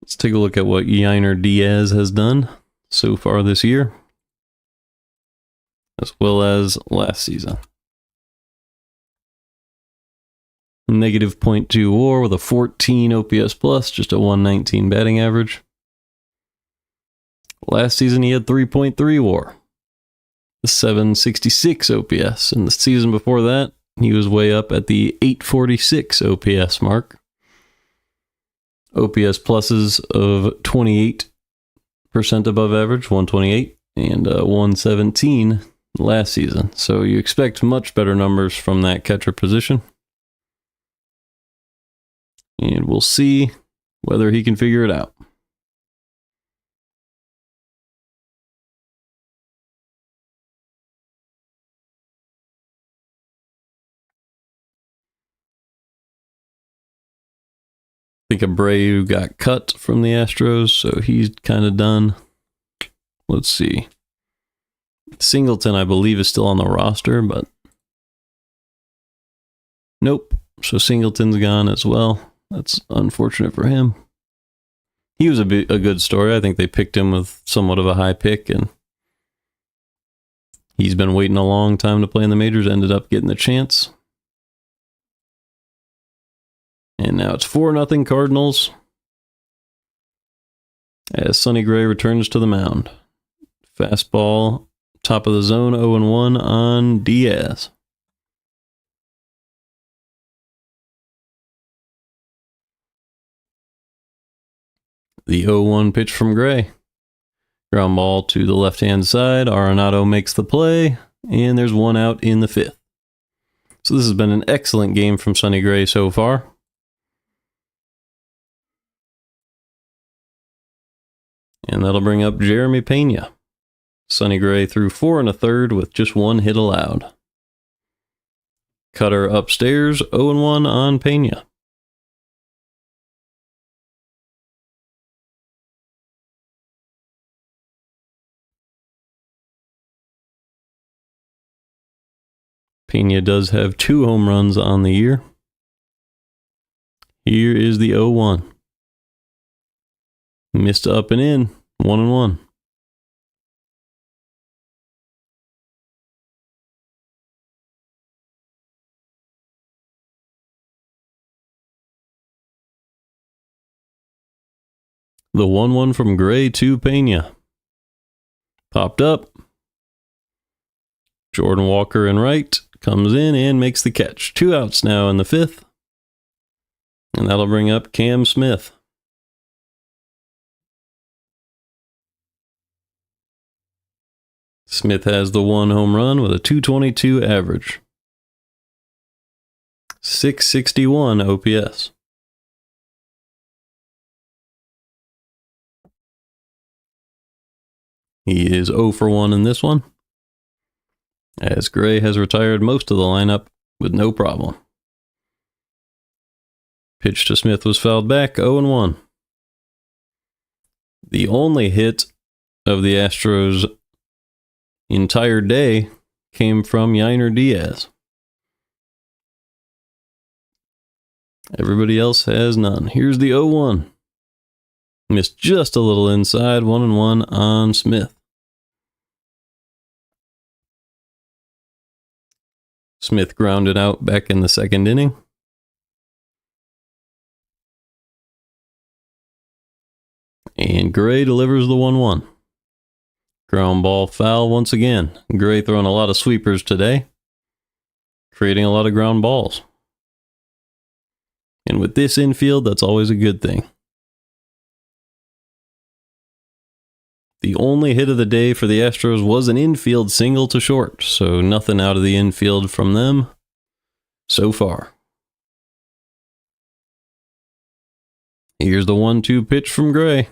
Let's take a look at what Yainer Diaz has done so far this year, as well as last season. Negative .2 WAR with a 14 OPS plus, just a 119 batting average. Last season he had 3.3 WAR, a 766 OPS, and the season before that he was way up at the 846 OPS mark. OPS pluses of 28% above average, 128, and 117 last season. So you expect much better numbers from that catcher position. And we'll see whether he can figure it out. I think Abreu got cut from the Astros, so he's kind of done. Let's see. Singleton, I believe, is still on the roster, but nope. So Singleton's gone as well. That's unfortunate for him. He was a good story. I think they picked him with somewhat of a high pick, and he's been waiting a long time to play in the majors, ended up getting the chance. And now it's 4-0 Cardinals as Sonny Gray returns to the mound. Fastball, top of the zone, 0-1 on Diaz. The 0-1 pitch from Gray. Ground ball to the left-hand side. Arenado makes the play, and there's one out in the 5th. So this has been an excellent game from Sonny Gray so far. And that'll bring up Jeremy Pena. Sonny Gray threw 4 1/3 with just 1 hit allowed. Cutter upstairs, 0-1 on Pena. Pena does have 2 home runs on the year. Here is the 0-1. Missed up and in, 1-1. The 1-1 from Gray to Pena. Popped up. Jordan Walker in right. Comes in and makes the catch. 2 outs now in the 5th. And that'll bring up Cam Smith. Smith has the 1 home run with a .222 average. .661 OPS. He is 0 for 1 in this one, as Gray has retired most of the lineup with no problem. Pitch to Smith was fouled back, 0-1. The only hit of the Astros' entire day came from Yainer Diaz. Everybody else has none. Here's the 0-1. Missed just a little inside, 1-1 on Smith. Smith grounded out back in the 2nd inning. And Gray delivers the 1-1. Ground ball foul once again. Gray throwing a lot of sweepers today, creating a lot of ground balls. And with this infield, that's always a good thing. The only hit of the day for the Astros was an infield single to short, so nothing out of the infield from them so far. Here's the 1-2 pitch from Gray.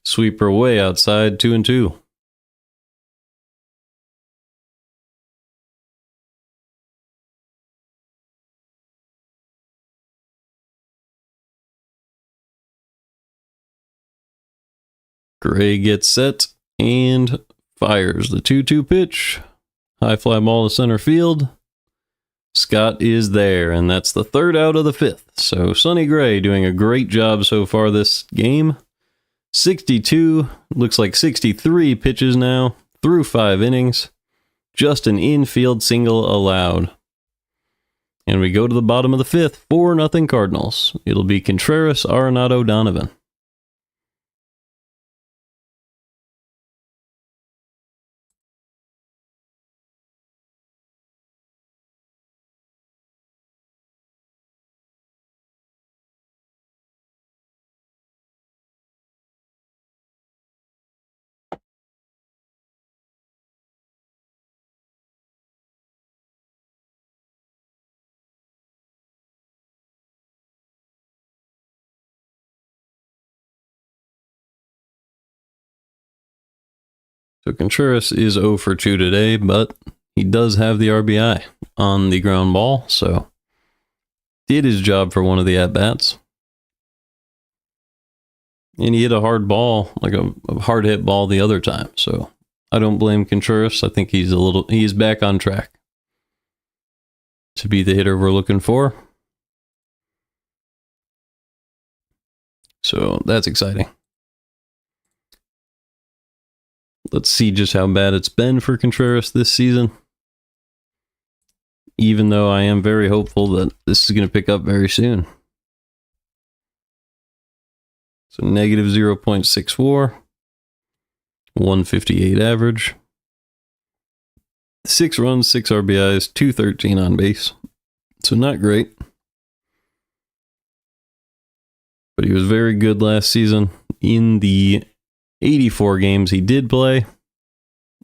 Sweeper way outside, 2-2. Gray gets set and fires the 2-2 pitch. High fly ball to center field. Scott is there, and that's the 3rd out of the 5th. So Sonny Gray doing a great job so far this game. 62, looks like 63 pitches now, through 5 innings. Just an infield single allowed. And we go to the bottom of the 5th, 4-0 Cardinals. It'll be Contreras, Arenado, Donovan. So Contreras is 0 for 2 today, but he does have the RBI on the ground ball, so did his job for one of the at-bats. And he hit a hard ball, like a hard hit ball the other time, so I don't blame Contreras. I think he's back on track to be the hitter we're looking for. So that's exciting. Let's see just how bad it's been for Contreras this season. Even though I am very hopeful that this is going to pick up very soon. So negative 0.64. 158 average. 6 runs, 6 RBIs, 213 on base. So not great. But he was very good last season in the 84 games he did play,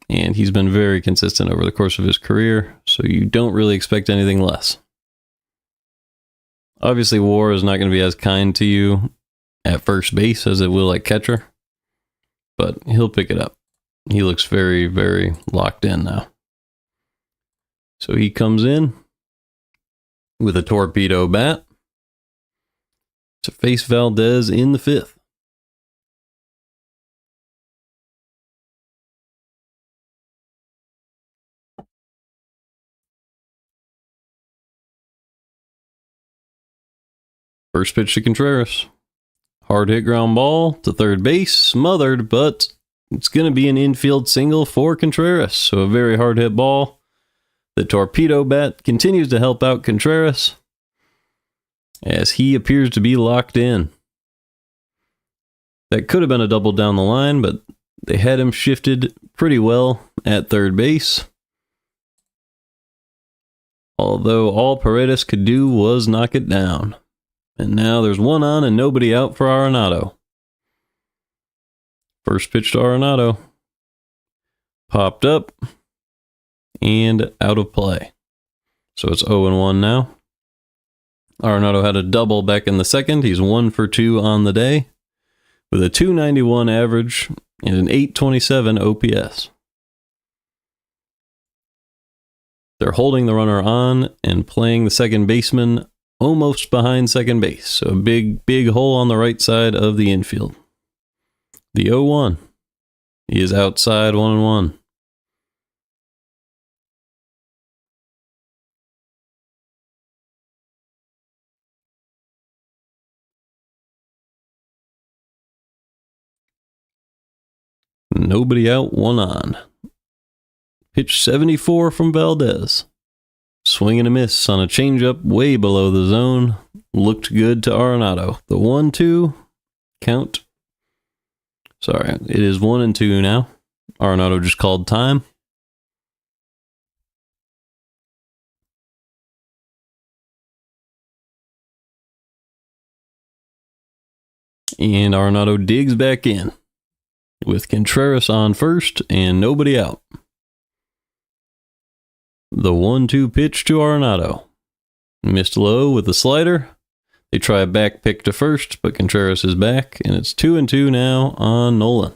and he's been very consistent over the course of his career, so you don't really expect anything less. Obviously, WAR is not going to be as kind to you at first base as it will at catcher, but he'll pick it up. He looks very, very locked in now. So he comes in with a torpedo bat to face Valdez in the 5th. First pitch to Contreras. Hard hit ground ball to third base, smothered, but it's going to be an infield single for Contreras. So a very hard hit ball. The torpedo bat continues to help out Contreras as he appears to be locked in. That could have been a double down the line, but they had him shifted pretty well at third base. Although all Paredes could do was knock it down. And now there's one on and nobody out for Arenado. First pitch to Arenado. Popped up and out of play. So it's 0-1 now. Arenado had a double back in the 2nd. He's 1 for 2 on the day with a .291 average and an .827 OPS. They're holding the runner on and playing the second baseman almost behind second base. So a big hole on the right side of the infield. The 0-1. He is outside 1-1. Nobody out, one on. Pitch 74 from Valdez. Swing and a miss on a changeup way below the zone. Looked good to Arenado. The 1-2 count. Sorry, it is 1-2 now. Arenado just called time. And Arenado digs back in with Contreras on first and nobody out. The 1-2 pitch to Arenado. Missed low with the slider. They try a back pick to first, but Contreras is back, and it's 2-2 now on Nolan.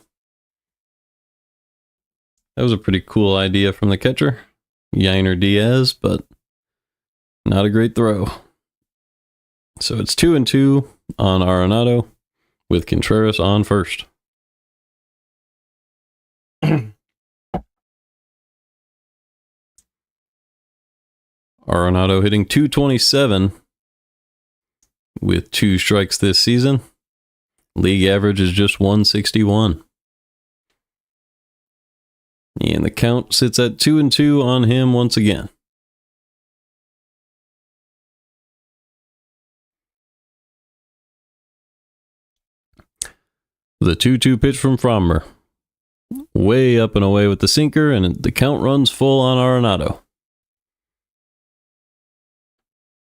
That was a pretty cool idea from the catcher, Yainer Diaz, but not a great throw. So it's 2-2 on Arenado with Contreras on first. Arenado hitting .227 with 2 strikes this season. League average is just .161. And the count sits at 2-2 on him once again. The 2-2 pitch from Framber. Way up and away with the sinker, and the count runs full on Arenado.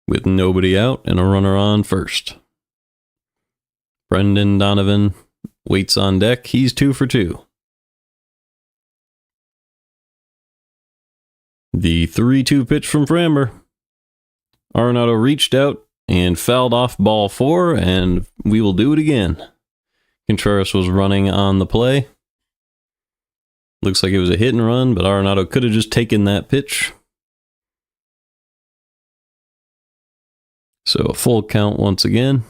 With nobody out and a runner on first. Brendan Donovan waits on deck. He's 2 for 2. The 3-2 pitch from Framber. Arenado reached out and fouled off ball 4, and we will do it again. Contreras was running on the play. Looks like it was a hit and run, but Arenado could have just taken that pitch. So a full count once again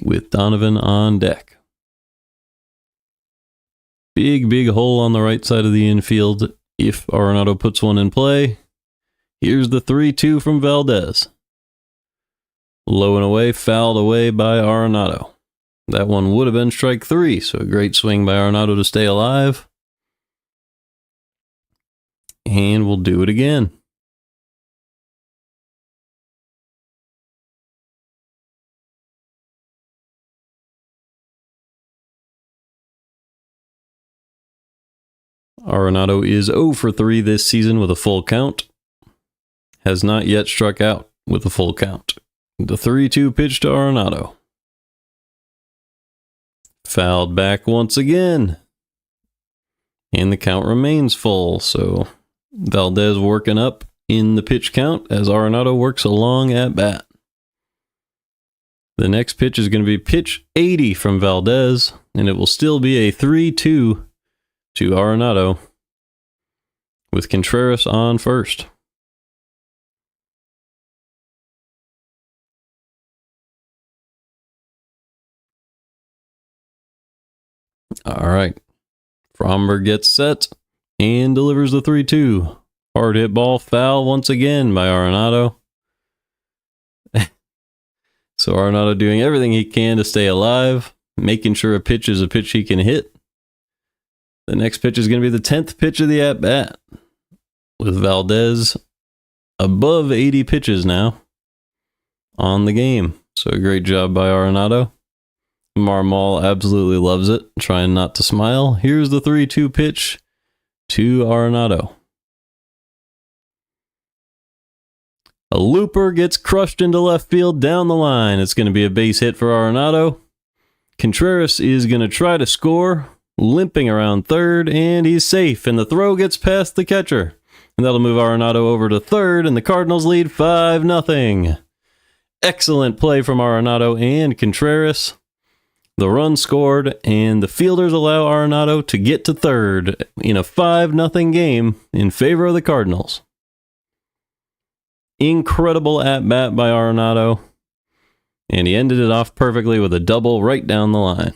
with Donovan on deck. Big hole on the right side of the infield if Arenado puts one in play. Here's the 3-2 from Valdez. Low and away, fouled away by Arenado. That one would have been strike 3, so a great swing by Arenado to stay alive. And we'll do it again. Arenado is 0 for 3 this season with a full count. Has not yet struck out with a full count. The 3-2 pitch to Arenado. Fouled back once again. And the count remains full, so Valdez working up in the pitch count as Arenado works along at bat. The next pitch is going to be pitch 80 from Valdez, and it will still be a 3-2 to Arenado with Contreras on first. All right. Framber gets set and delivers the 3-2. Hard hit ball, foul once again by Arenado. So Arenado doing everything he can to stay alive, making sure a pitch is a pitch he can hit. The next pitch is going to be the 10th pitch of the at-bat, with Valdez above 80 pitches now on the game. So a great job by Arenado. Marmol absolutely loves it, trying not to smile. Here's the 3-2 pitch to Arenado. A looper gets crushed into left field down the line. It's going to be a base hit for Arenado. Contreras is going to try to score, limping around third, and he's safe, and the throw gets past the catcher. And that'll move Arenado over to third, and the Cardinals lead 5-0. Excellent play from Arenado and Contreras. The run scored, and the fielders allow Arenado to get to third in a 5-0 game in favor of the Cardinals. Incredible at-bat by Arenado, and he ended it off perfectly with a double right down the line.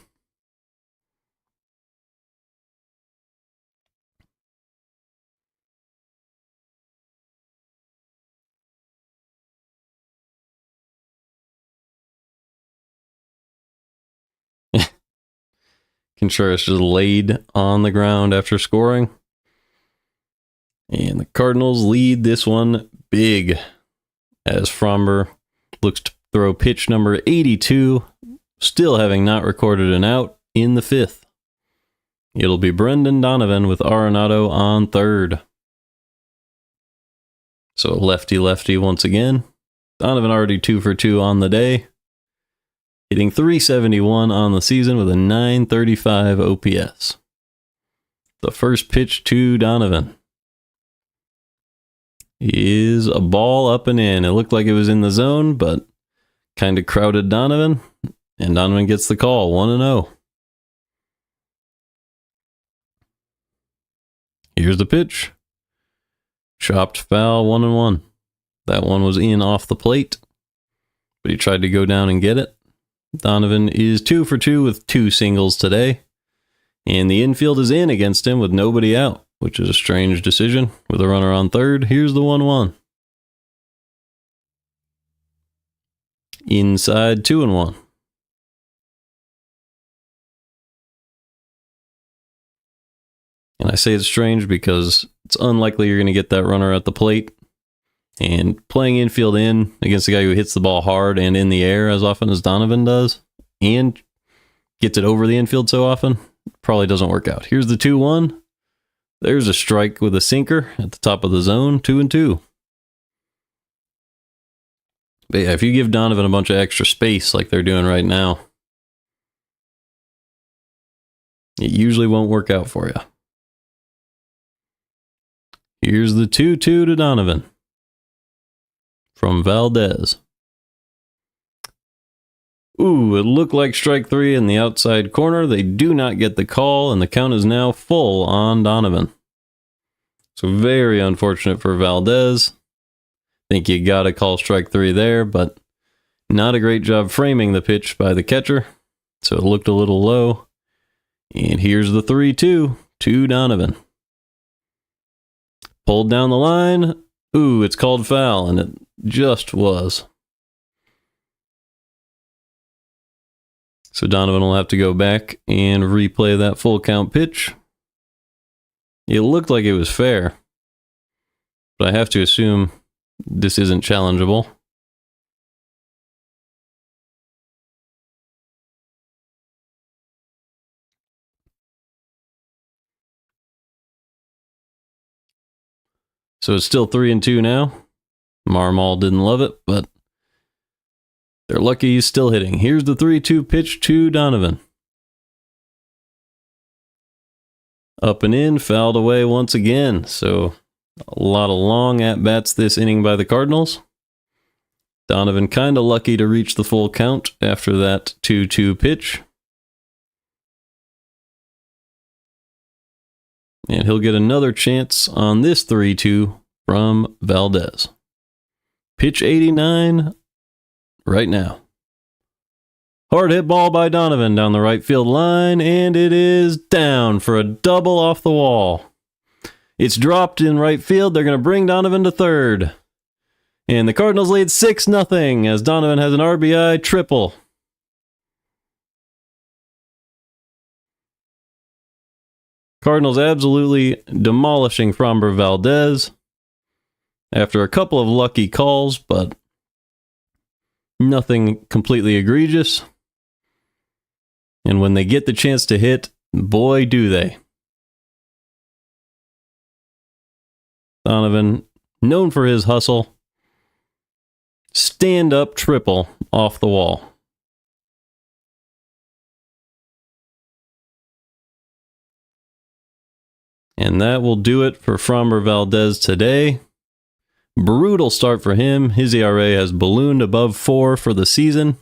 Contreras just laid on the ground after scoring. And the Cardinals lead this one big as Framber looks to throw pitch number 82, still having not recorded an out in the 5th. It'll be Brendan Donovan with Arenado on third. So lefty-lefty once again. Donovan already 2 for 2 on the day, hitting .371 on the season with a .935 OPS. The first pitch to Donovan is a ball up and in. It looked like it was in the zone, but kind of crowded Donovan, and Donovan gets the call, 1-0. Here's the pitch. Chopped foul, 1-1. That one was in off the plate, but he tried to go down and get it. Donovan is 2 for 2 with 2 singles today, and the infield is in against him with nobody out, which is a strange decision with a runner on third. Here's the 1-1. Inside, 2-1. And I say it's strange because it's unlikely you're going to get that runner at the plate. And playing infield in against a guy who hits the ball hard and in the air as often as Donovan does, and gets it over the infield so often, probably doesn't work out. Here's the 2-1. There's a strike with a sinker at the top of the zone, 2-2. But yeah, if you give Donovan a bunch of extra space like they're doing right now, it usually won't work out for you. Here's the 2-2 to Donovan from Valdez. Ooh, it looked like strike 3 in the outside corner. They do not get the call, and the count is now full on Donovan. So very unfortunate for Valdez. Think you got to call strike 3 there, but not a great job framing the pitch by the catcher. So it looked a little low. And here's the 3-2 to Donovan. Pulled down the line. Ooh, it's called foul, and it just was. So Donovan will have to go back and replay that full count pitch. It looked like it was fair, but I have to assume this isn't challengeable. So it's still 3-2 now. Marmol didn't love it, but they're lucky he's still hitting. Here's the 3-2 pitch to Donovan. Up and in, fouled away once again. So a lot of long at-bats this inning by the Cardinals. Donovan kind of lucky to reach the full count after that 2-2 pitch. And he'll get another chance on this 3-2 from Valdez. Pitch 89 right now. Hard hit ball by Donovan down the right field line, and it is down for a double off the wall. It's dropped in right field. They're going to bring Donovan to third. And the Cardinals lead 6-0 as Donovan has an RBI triple. Cardinals absolutely demolishing Framber Valdez after a couple of lucky calls, but nothing completely egregious. And when they get the chance to hit, boy, do they. Donovan, known for his hustle, stand-up triple off the wall. And that will do it for Framber Valdez today. Brutal start for him. His ERA has ballooned above 4 for the season.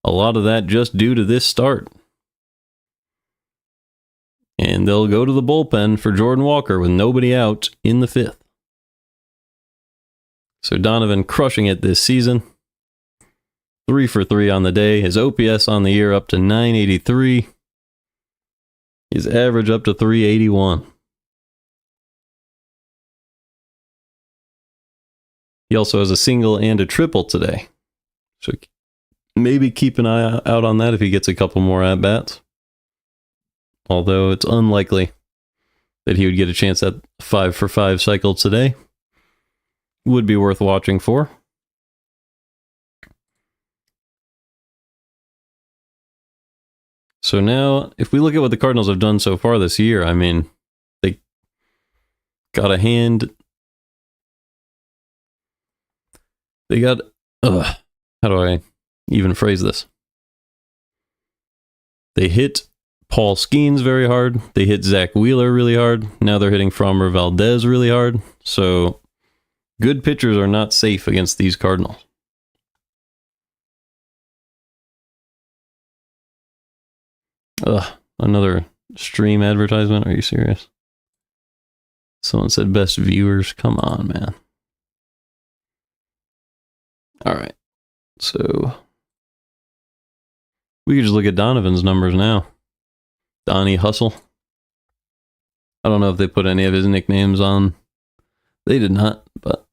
A lot of that just due to this start. And they'll go to the bullpen for Jordan Walker with nobody out in the 5th. So Donovan crushing it this season. 3 for 3 on the day. His OPS on the year up to 983. His average up to 381. He also has a single and a triple today. So maybe keep an eye out on that if he gets a couple more at-bats. Although it's unlikely that he would get a chance at 5 for 5 cycle today. Would be worth watching for. So now, if we look at what the Cardinals have done so far this year, I mean, they got a hand. They got, how do I even phrase this? They hit Paul Skeens very hard. They hit Zach Wheeler really hard. Now they're hitting Framber Valdez really hard. So good pitchers are not safe against these Cardinals. Another stream advertisement. Are you serious? Someone said best viewers. Come on, man. All right. So we could just look at Donovan's numbers now. Donnie Hustle. I don't know if they put any of his nicknames on. They did not, but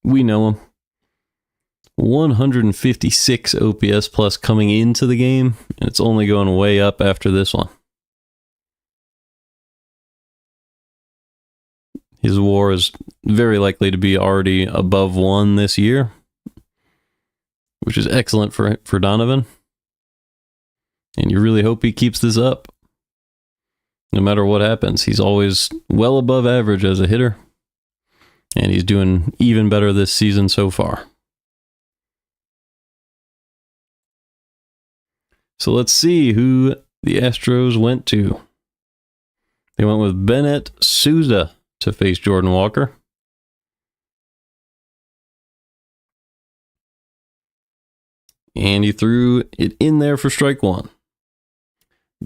we know him. 156 OPS plus coming into the game, and it's only going way up after this one. His WAR is very likely to be already above 1 this year, which is excellent for Donovan. And you really hope he keeps this up. No matter what happens, he's always well above average as a hitter. And he's doing even better this season so far. So let's see who the Astros went to. They went with Bennett Souza to face Jordan Walker. And he threw it in there for strike 1.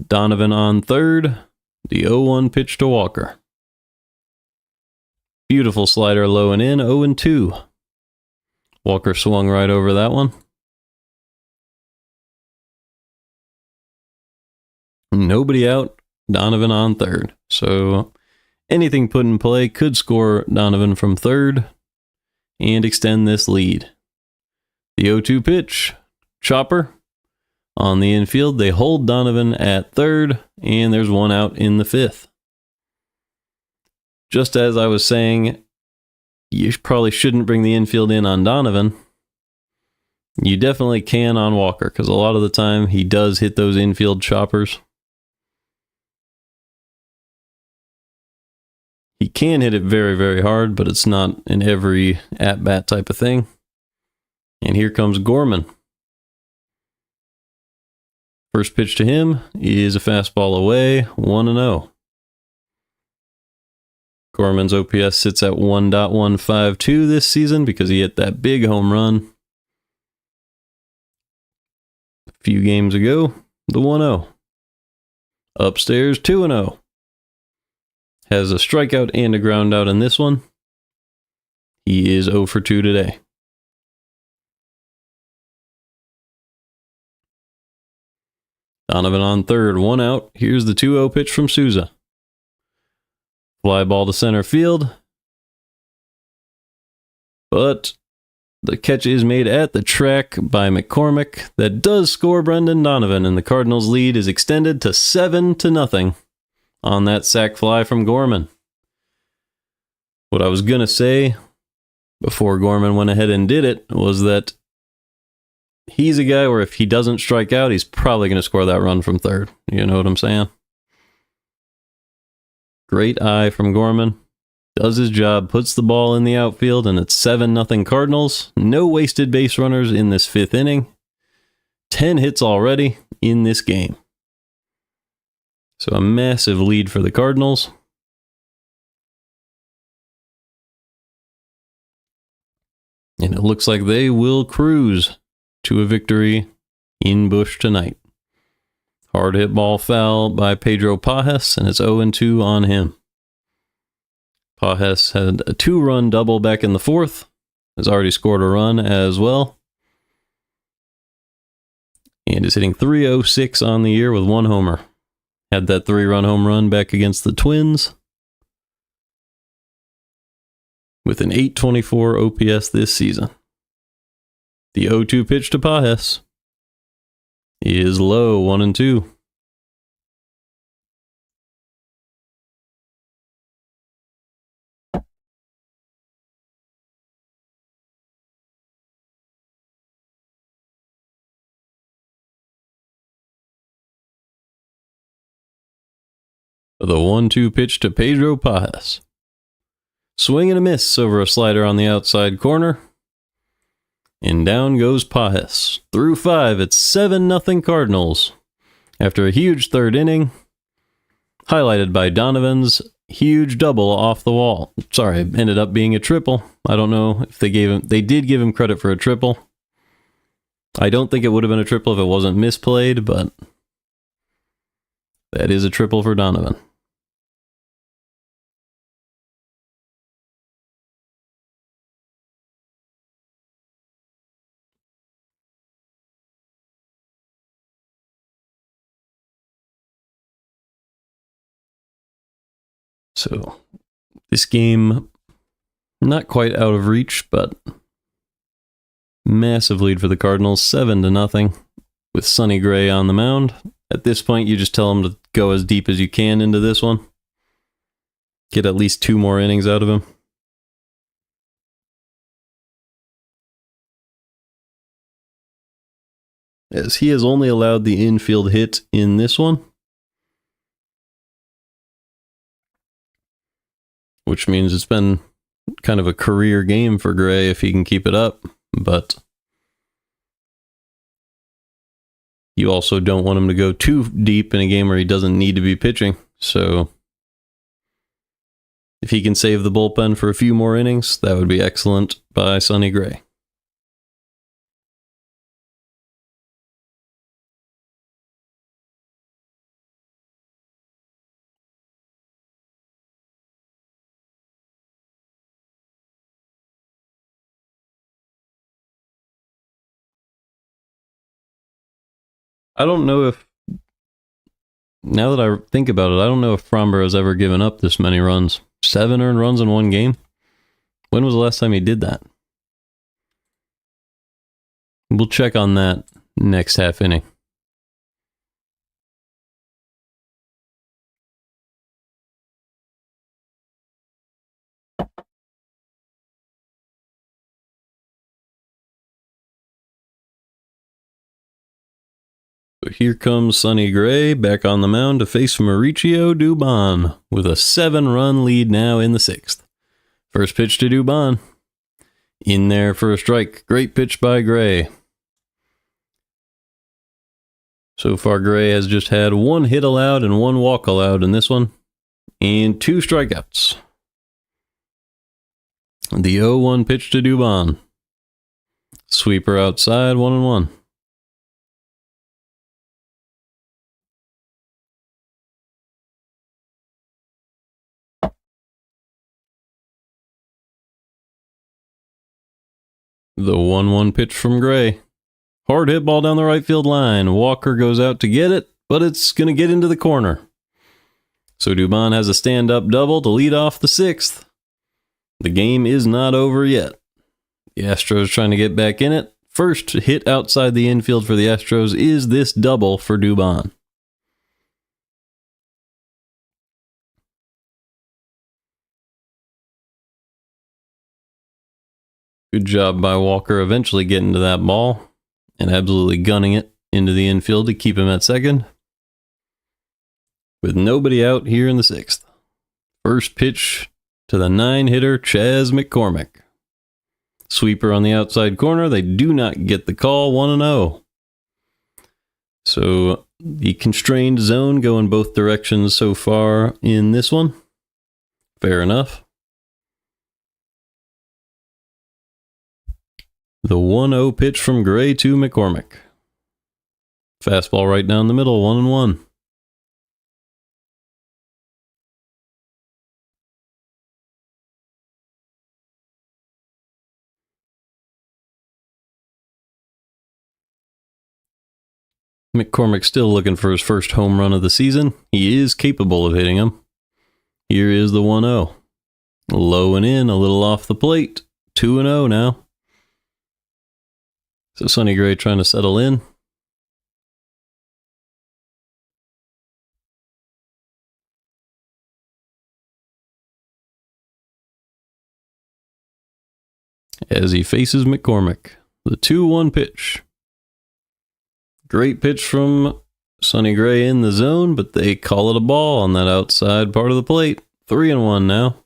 Donovan on third. The 0-1 pitch to Walker. Beautiful slider low and in, 0-2. Walker swung right over that one. Nobody out, Donovan on third. So anything put in play could score Donovan from third and extend this lead. The 0-2 pitch, chopper on the infield. They hold Donovan at third, and there's one out in the 5th. Just as I was saying, you probably shouldn't bring the infield in on Donovan. You definitely can on Walker, because a lot of the time he does hit those infield choppers. He can hit it very, very hard, but it's not an every at-bat type of thing. And here comes Gorman. First pitch to him is a fastball away, 1-0. Gorman's OPS sits at 1.152 this season because he hit that big home run a few games ago, the 1-0. Upstairs, 2-0. has a strikeout and a ground out in this one. He is 0 for 2 today. Donovan on third, 1 out. Here's the 2-0 pitch from Souza. Fly ball to center field. But the catch is made at the track by McCormick. That does score Brendan Donovan, and the Cardinals' lead is extended to 7-0 on that sac fly from Gorman. What I was going to say before Gorman went ahead and did it was that he's a guy where if he doesn't strike out, he's probably going to score that run from third. You know what I'm saying? Great eye from Gorman. Does his job, puts the ball in the outfield, and it's 7-0 Cardinals. No wasted base runners in this 5th inning. 10 hits already in this game. So a massive lead for the Cardinals. And it looks like they will cruise to a victory in Busch tonight. Hard hit ball foul by Pedro Pajes, and it's 0-2 on him. Pajes had a 2-run double back in the 4th. Has already scored a run as well. And is hitting .306 on the year with 1 homer. Had that 3-run home run back against the Twins. With an .824 OPS this season. The 0-2 pitch to Pajes is low, 1-2. The 1-2 pitch to Pedro Pajes. Swing and a miss over a slider on the outside corner. And down goes Pajes. Through 5, it's 7-0 Cardinals. After a huge 3rd inning, highlighted by Donovan's huge double off the wall. Sorry, it ended up being a triple. I don't know if they did give him credit for a triple. I don't think it would have been a triple if it wasn't misplayed, but that is a triple for Donovan. So, this game, not quite out of reach, but massive lead for the Cardinals, 7-0, with Sonny Gray on the mound. At this point, you just tell him to go as deep as you can into this one. Get at least 2 more innings out of him. As he has only allowed the infield hit in this one. Which means it's been kind of a career game for Gray if he can keep it up. But you also don't want him to go too deep in a game where he doesn't need to be pitching. So if he can save the bullpen for a few more innings, that would be excellent by Sonny Gray. I don't know if, now that I think about it, I don't know if Framber has ever given up this many runs. 7 earned runs in one game? When was the last time he did that? We'll check on that next half inning. So here comes Sonny Gray back on the mound to face Mauricio Dubon with a 7-run lead now in the 6th. First pitch to Dubon. In there for a strike. Great pitch by Gray. So far, Gray has just had 1 hit allowed and 1 walk allowed in this one, and 2 strikeouts. The 0-1 pitch to Dubon. Sweeper outside, 1-1. The 1-1 pitch from Gray. Hard hit ball down the right field line. Walker goes out to get it, but it's going to get into the corner. So Dubon has a stand-up double to lead off the 6th. The game is not over yet. The Astros trying to get back in it. First hit outside the infield for the Astros is this double for Dubon. Good job by Walker eventually getting to that ball and absolutely gunning it into the infield to keep him at second. With nobody out here in the 6th. First pitch to the 9-hitter, Chas McCormick. Sweeper on the outside corner. They do not get the call, 1-0. So the constrained zone going both directions so far in this one. Fair enough. The 1-0 pitch from Gray to McCormick. Fastball right down the middle, 1-1. McCormick still looking for his first home run of the season. He is capable of hitting him. Here is the 1-0. Low and in, a little off the plate. 2-0 now. So Sonny Gray trying to settle in. As he faces McCormick. The 2-1 pitch. Great pitch from Sonny Gray in the zone, but they call it a ball on that outside part of the plate. 3-1 now.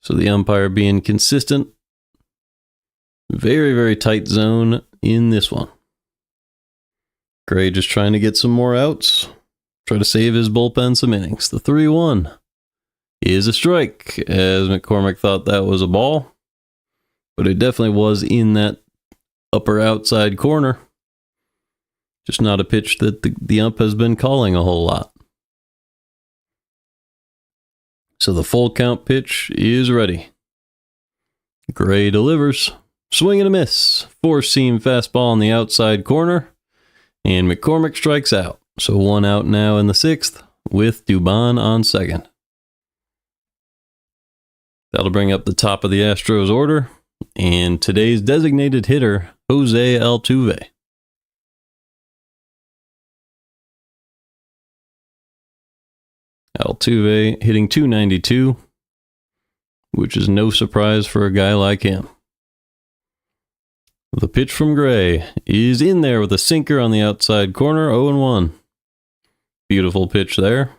So the umpire being consistent. Very, very tight zone in this one. Gray just trying to get some more outs. Try to save his bullpen some innings. The 3-1 is a strike, as McCormick thought that was a ball. But it definitely was in that upper outside corner. Just not a pitch that the ump has been calling a whole lot. So the full count pitch is ready. Gray delivers. Swing and a miss. Four-seam fastball on the outside corner. And McCormick strikes out. So 1 out now in the 6th with Dubon on second. That'll bring up the top of the Astros order. And today's designated hitter, Jose Altuve. Altuve hitting .292, which is no surprise for a guy like him. The pitch from Gray is in there with a sinker on the outside corner, 0-1. Beautiful pitch there.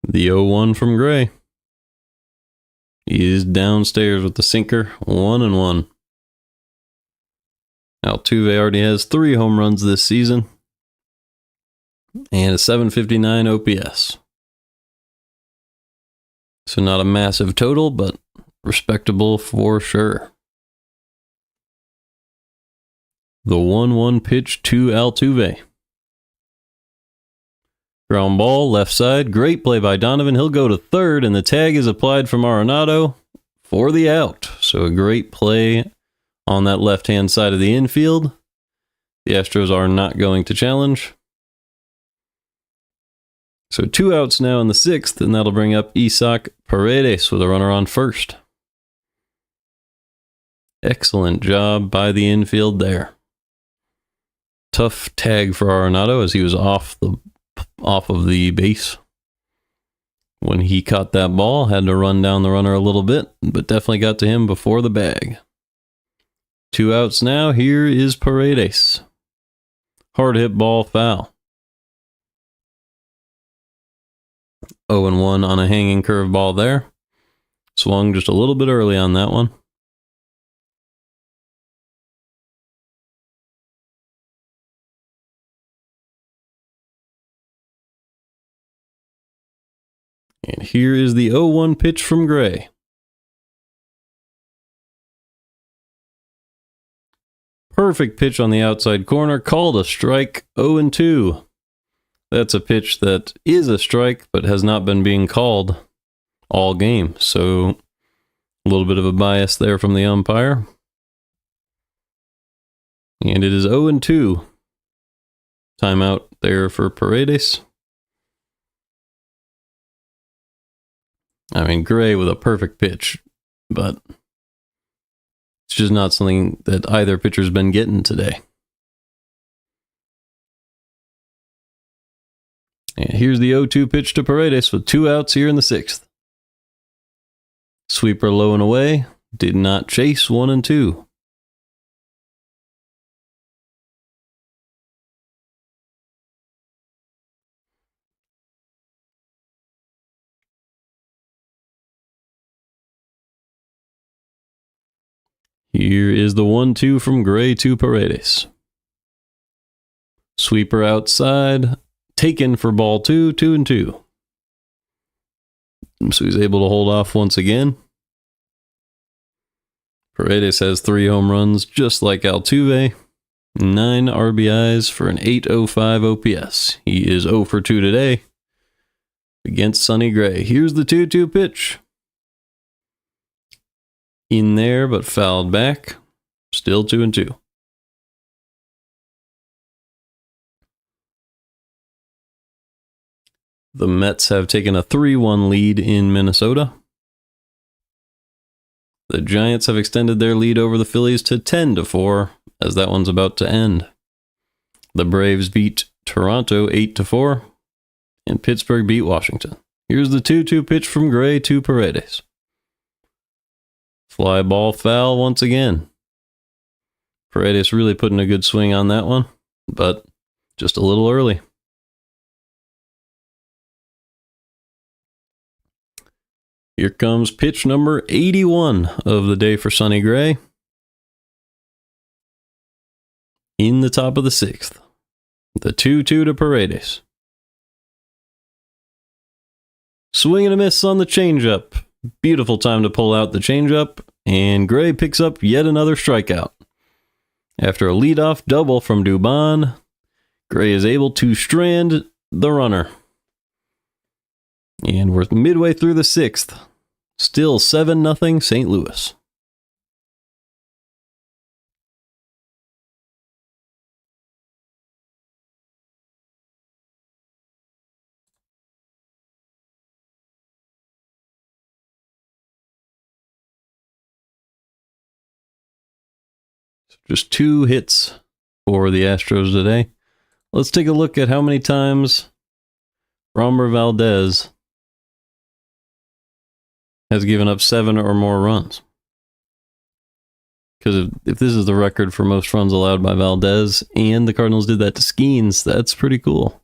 The 0-1 from Gray. He is downstairs with the sinker, 1-1. Altuve already has 3 home runs this season and a .759 OPS. So not a massive total, but respectable for sure. The 1-1 pitch to Altuve. Ground ball, left side. Great play by Donovan. He'll go to third, and the tag is applied from Arenado for the out. So a great play on that left-hand side of the infield. The Astros are not going to challenge. So 2 outs now in the 6th, and that'll bring up Isaac Paredes with a runner on first. Excellent job by the infield there. Tough tag for Arenado as he was off of the base. When he caught that ball, had to run down the runner a little bit, but definitely got to him before the bag. 2 outs now. Here is Paredes. Hard hit ball, foul. 0-1 on a hanging curveball there. Swung just a little bit early on that one. And here is the 0-1 pitch from Gray. perfect pitch on the outside corner, called a strike, 0-2. That's a pitch that is a strike, but has not been being called all game. So a little bit of a bias there from the umpire. And it is 0-2. Timeout there for Paredes. I mean, Gray with a perfect pitch, but it's just not something that either pitcher's been getting today. And here's the 0-2 pitch to Paredes with 2 outs here in the 6th. Sweeper low and away. Did not chase 1-2. Here is the 1-2 from Gray to Paredes. Sweeper outside. Taken for ball 2, 2-2. So he's able to hold off once again. Paredes has 3 home runs, just like Altuve. 9 RBIs for an 805 OPS. He is 0 for 2 today against Sonny Gray. Here's the 2-2 pitch. In there, but fouled back. Still 2-2. The Mets have taken a 3-1 lead in Minnesota. The Giants have extended their lead over the Phillies to 10-4, as that one's about to end. The Braves beat Toronto 8-4, and Pittsburgh beat Washington. Here's the 2-2 pitch from Gray to Paredes. Fly ball foul once again. Paredes really putting a good swing on that one, but just a little early. Here comes pitch number 81 of the day for Sonny Gray. In the top of the 6th. The 2-2 to Paredes. Swing and a miss on the changeup. Beautiful time to pull out the changeup, and Gray picks up yet another strikeout. After a leadoff double from Dubon, Gray is able to strand the runner. And we're midway through the 6th. Still 7-0 St. Louis. Just 2 hits for the Astros today. Let's take a look at how many times Framber Valdez has given up 7 or more runs. Because if this is the record for most runs allowed by Valdez, and the Cardinals did that to Skeens, that's pretty cool.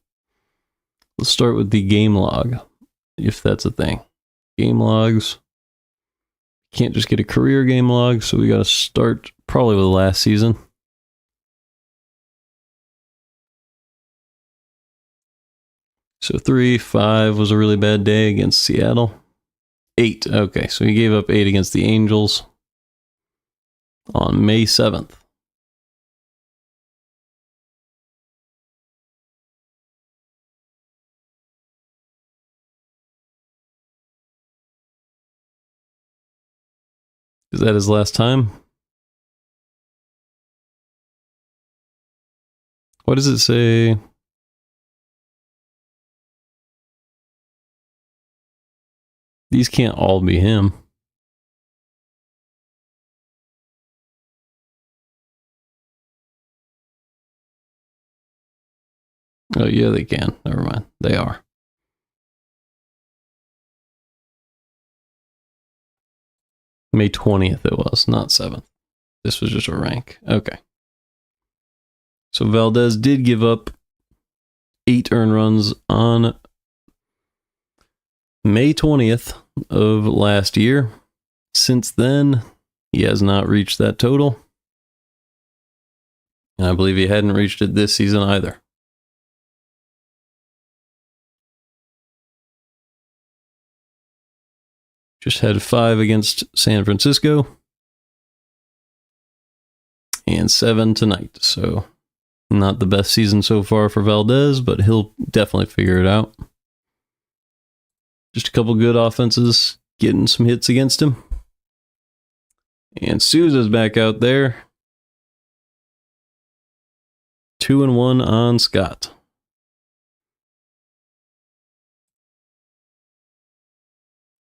Let's start with the game log, if that's a thing. Game logs. Can't just get a career game log, so we got to start probably with last season. So 3, 5 was a really bad day against Seattle. 8, okay, so he gave up 8 against the Angels on May 7th. Is that his last time? What does it say? These can't all be him. Oh, yeah, they can. Never mind. They are. May 20th it was, not 7th. This was just a rank. Okay. So Valdez did give up 8 earned runs on May 20th of last year. Since then, he has not reached that total. And I believe he hadn't reached it this season either. Just had 5 against San Francisco. and 7 tonight. So not the best season so far for Valdez, but he'll definitely figure it out. Just a couple good offenses getting some hits against him. And Souza's back out there. 2-1 on Scott.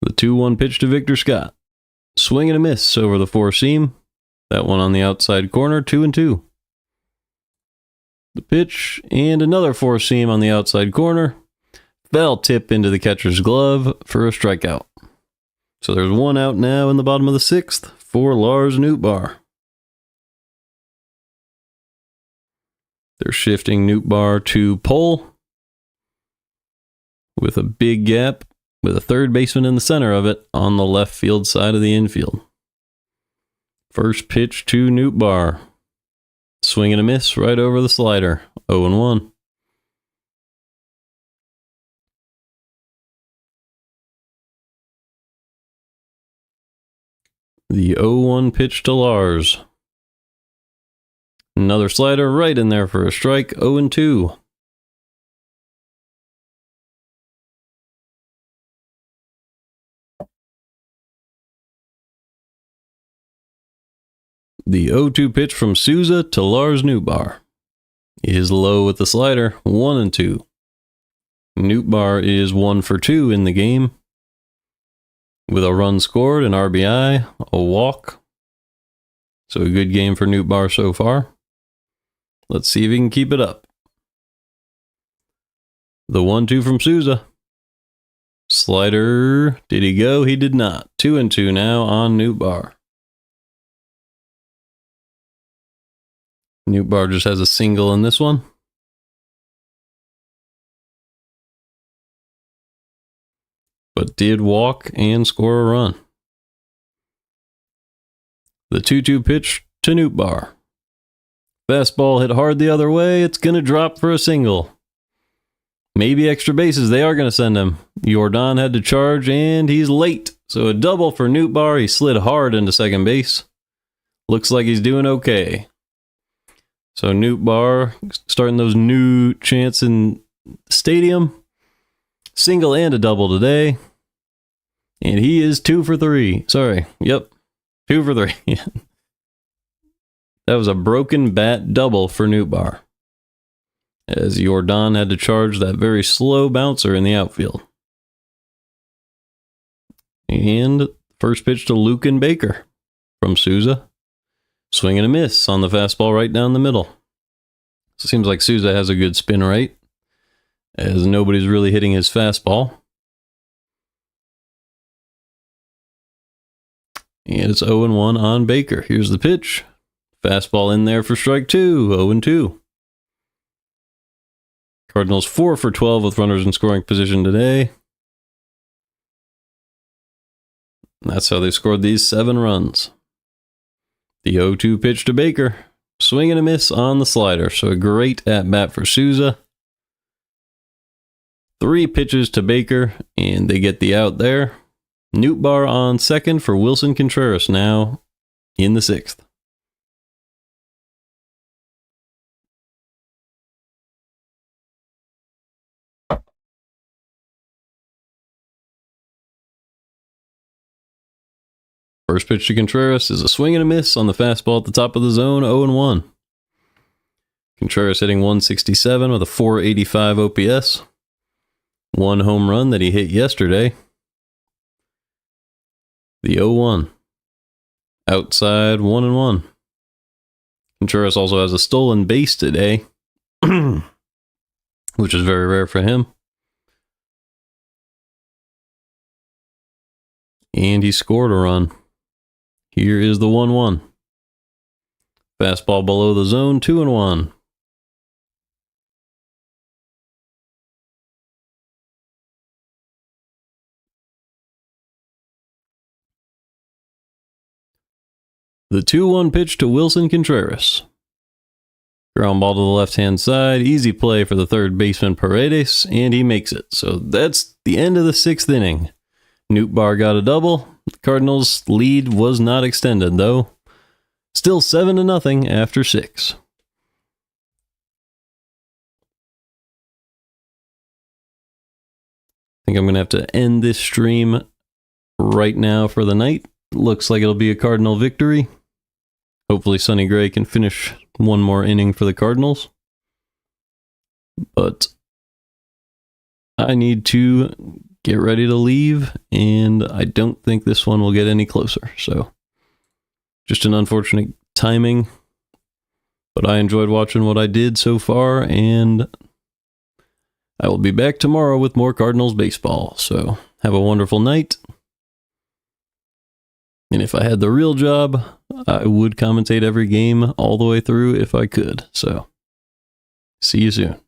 The 2-1 pitch to Victor Scott. Swing and a miss over the four seam. That one on the outside corner, 2-2. The pitch and another four seam on the outside corner. Fell tip into the catcher's glove for a strikeout. So there's one out now in the bottom of the sixth for Lars Nootbaar. They're shifting Nootbaar to pole with a big gap with a third baseman in the center of it on the left field side of the infield. First pitch to Nootbaar. Swing and a miss right over the slider. 0-1. The 0-1 pitch to Lars. Another slider right in there for a strike. 0-2. The 0-2 pitch from Souza to Lars Nootbaar is low with the slider, 1-2. Nootbaar is 1 for 2 in the game with a run scored, an RBI, a walk. So a good game for Nootbaar so far. Let's see if he can keep it up. The 1-2 from Souza. Slider, did he go? He did not. 2-2 now on Nootbaar. Nootbaar just has a single in this one. But did walk and score a run. The 2-2 pitch to Nootbaar. Fastball hit hard the other way. It's going to drop for a single. Maybe extra bases. They are going to send him. Jordan had to charge and he's late. So a double for Nootbaar. He slid hard into second base. Looks like he's doing okay. So Nootbaar starting those new chants in stadium. Single and a double today. And he is 2 for 3. Sorry. Yep. 2 for 3. That was a broken bat double for Nootbaar, as Jordan had to charge that very slow bouncer in the outfield. And first pitch to Lucan Baker from Souza. Swing and a miss on the fastball right down the middle. So it seems like Souza has a good spin rate, as nobody's really hitting his fastball. And it's 0-1 on Baker. Here's the pitch. Fastball in there for strike 2. 0-2. Cardinals 4 for 12 with runners in scoring position today. That's how they scored these 7 runs. The 0-2 pitch to Baker. Swing and a miss on the slider. So a great at-bat for Souza. 3 pitches to Baker, and they get the out there. Nootbaar on second for Wilson Contreras now in the 6th. First pitch to Contreras is a swing and a miss on the fastball at the top of the zone, 0-1. Contreras hitting 167 with a 485 OPS. 1 home run that he hit yesterday. The 0-1. Outside, 1-1. Contreras also has a stolen base today, which is very rare for him. And he scored a run. Here is the 1-1. Fastball below the zone, 2-1. The 2-1 pitch to Wilson Contreras. Ground ball to the left-hand side. Easy play for the third baseman Paredes, and he makes it. So that's the end of the 6th inning. Nootbaar got a double. The Cardinals' lead was not extended, though. Still 7-0 after 6. I think I'm going to have to end this stream right now for the night. Looks like it'll be a Cardinal victory. Hopefully Sonny Gray can finish one more inning for the Cardinals. But I need to get ready to leave, and I don't think this one will get any closer. So just an unfortunate timing. But I enjoyed watching what I did so far, and I will be back tomorrow with more Cardinals baseball. So have a wonderful night. And if I had the real job, I would commentate every game all the way through if I could. So see you soon.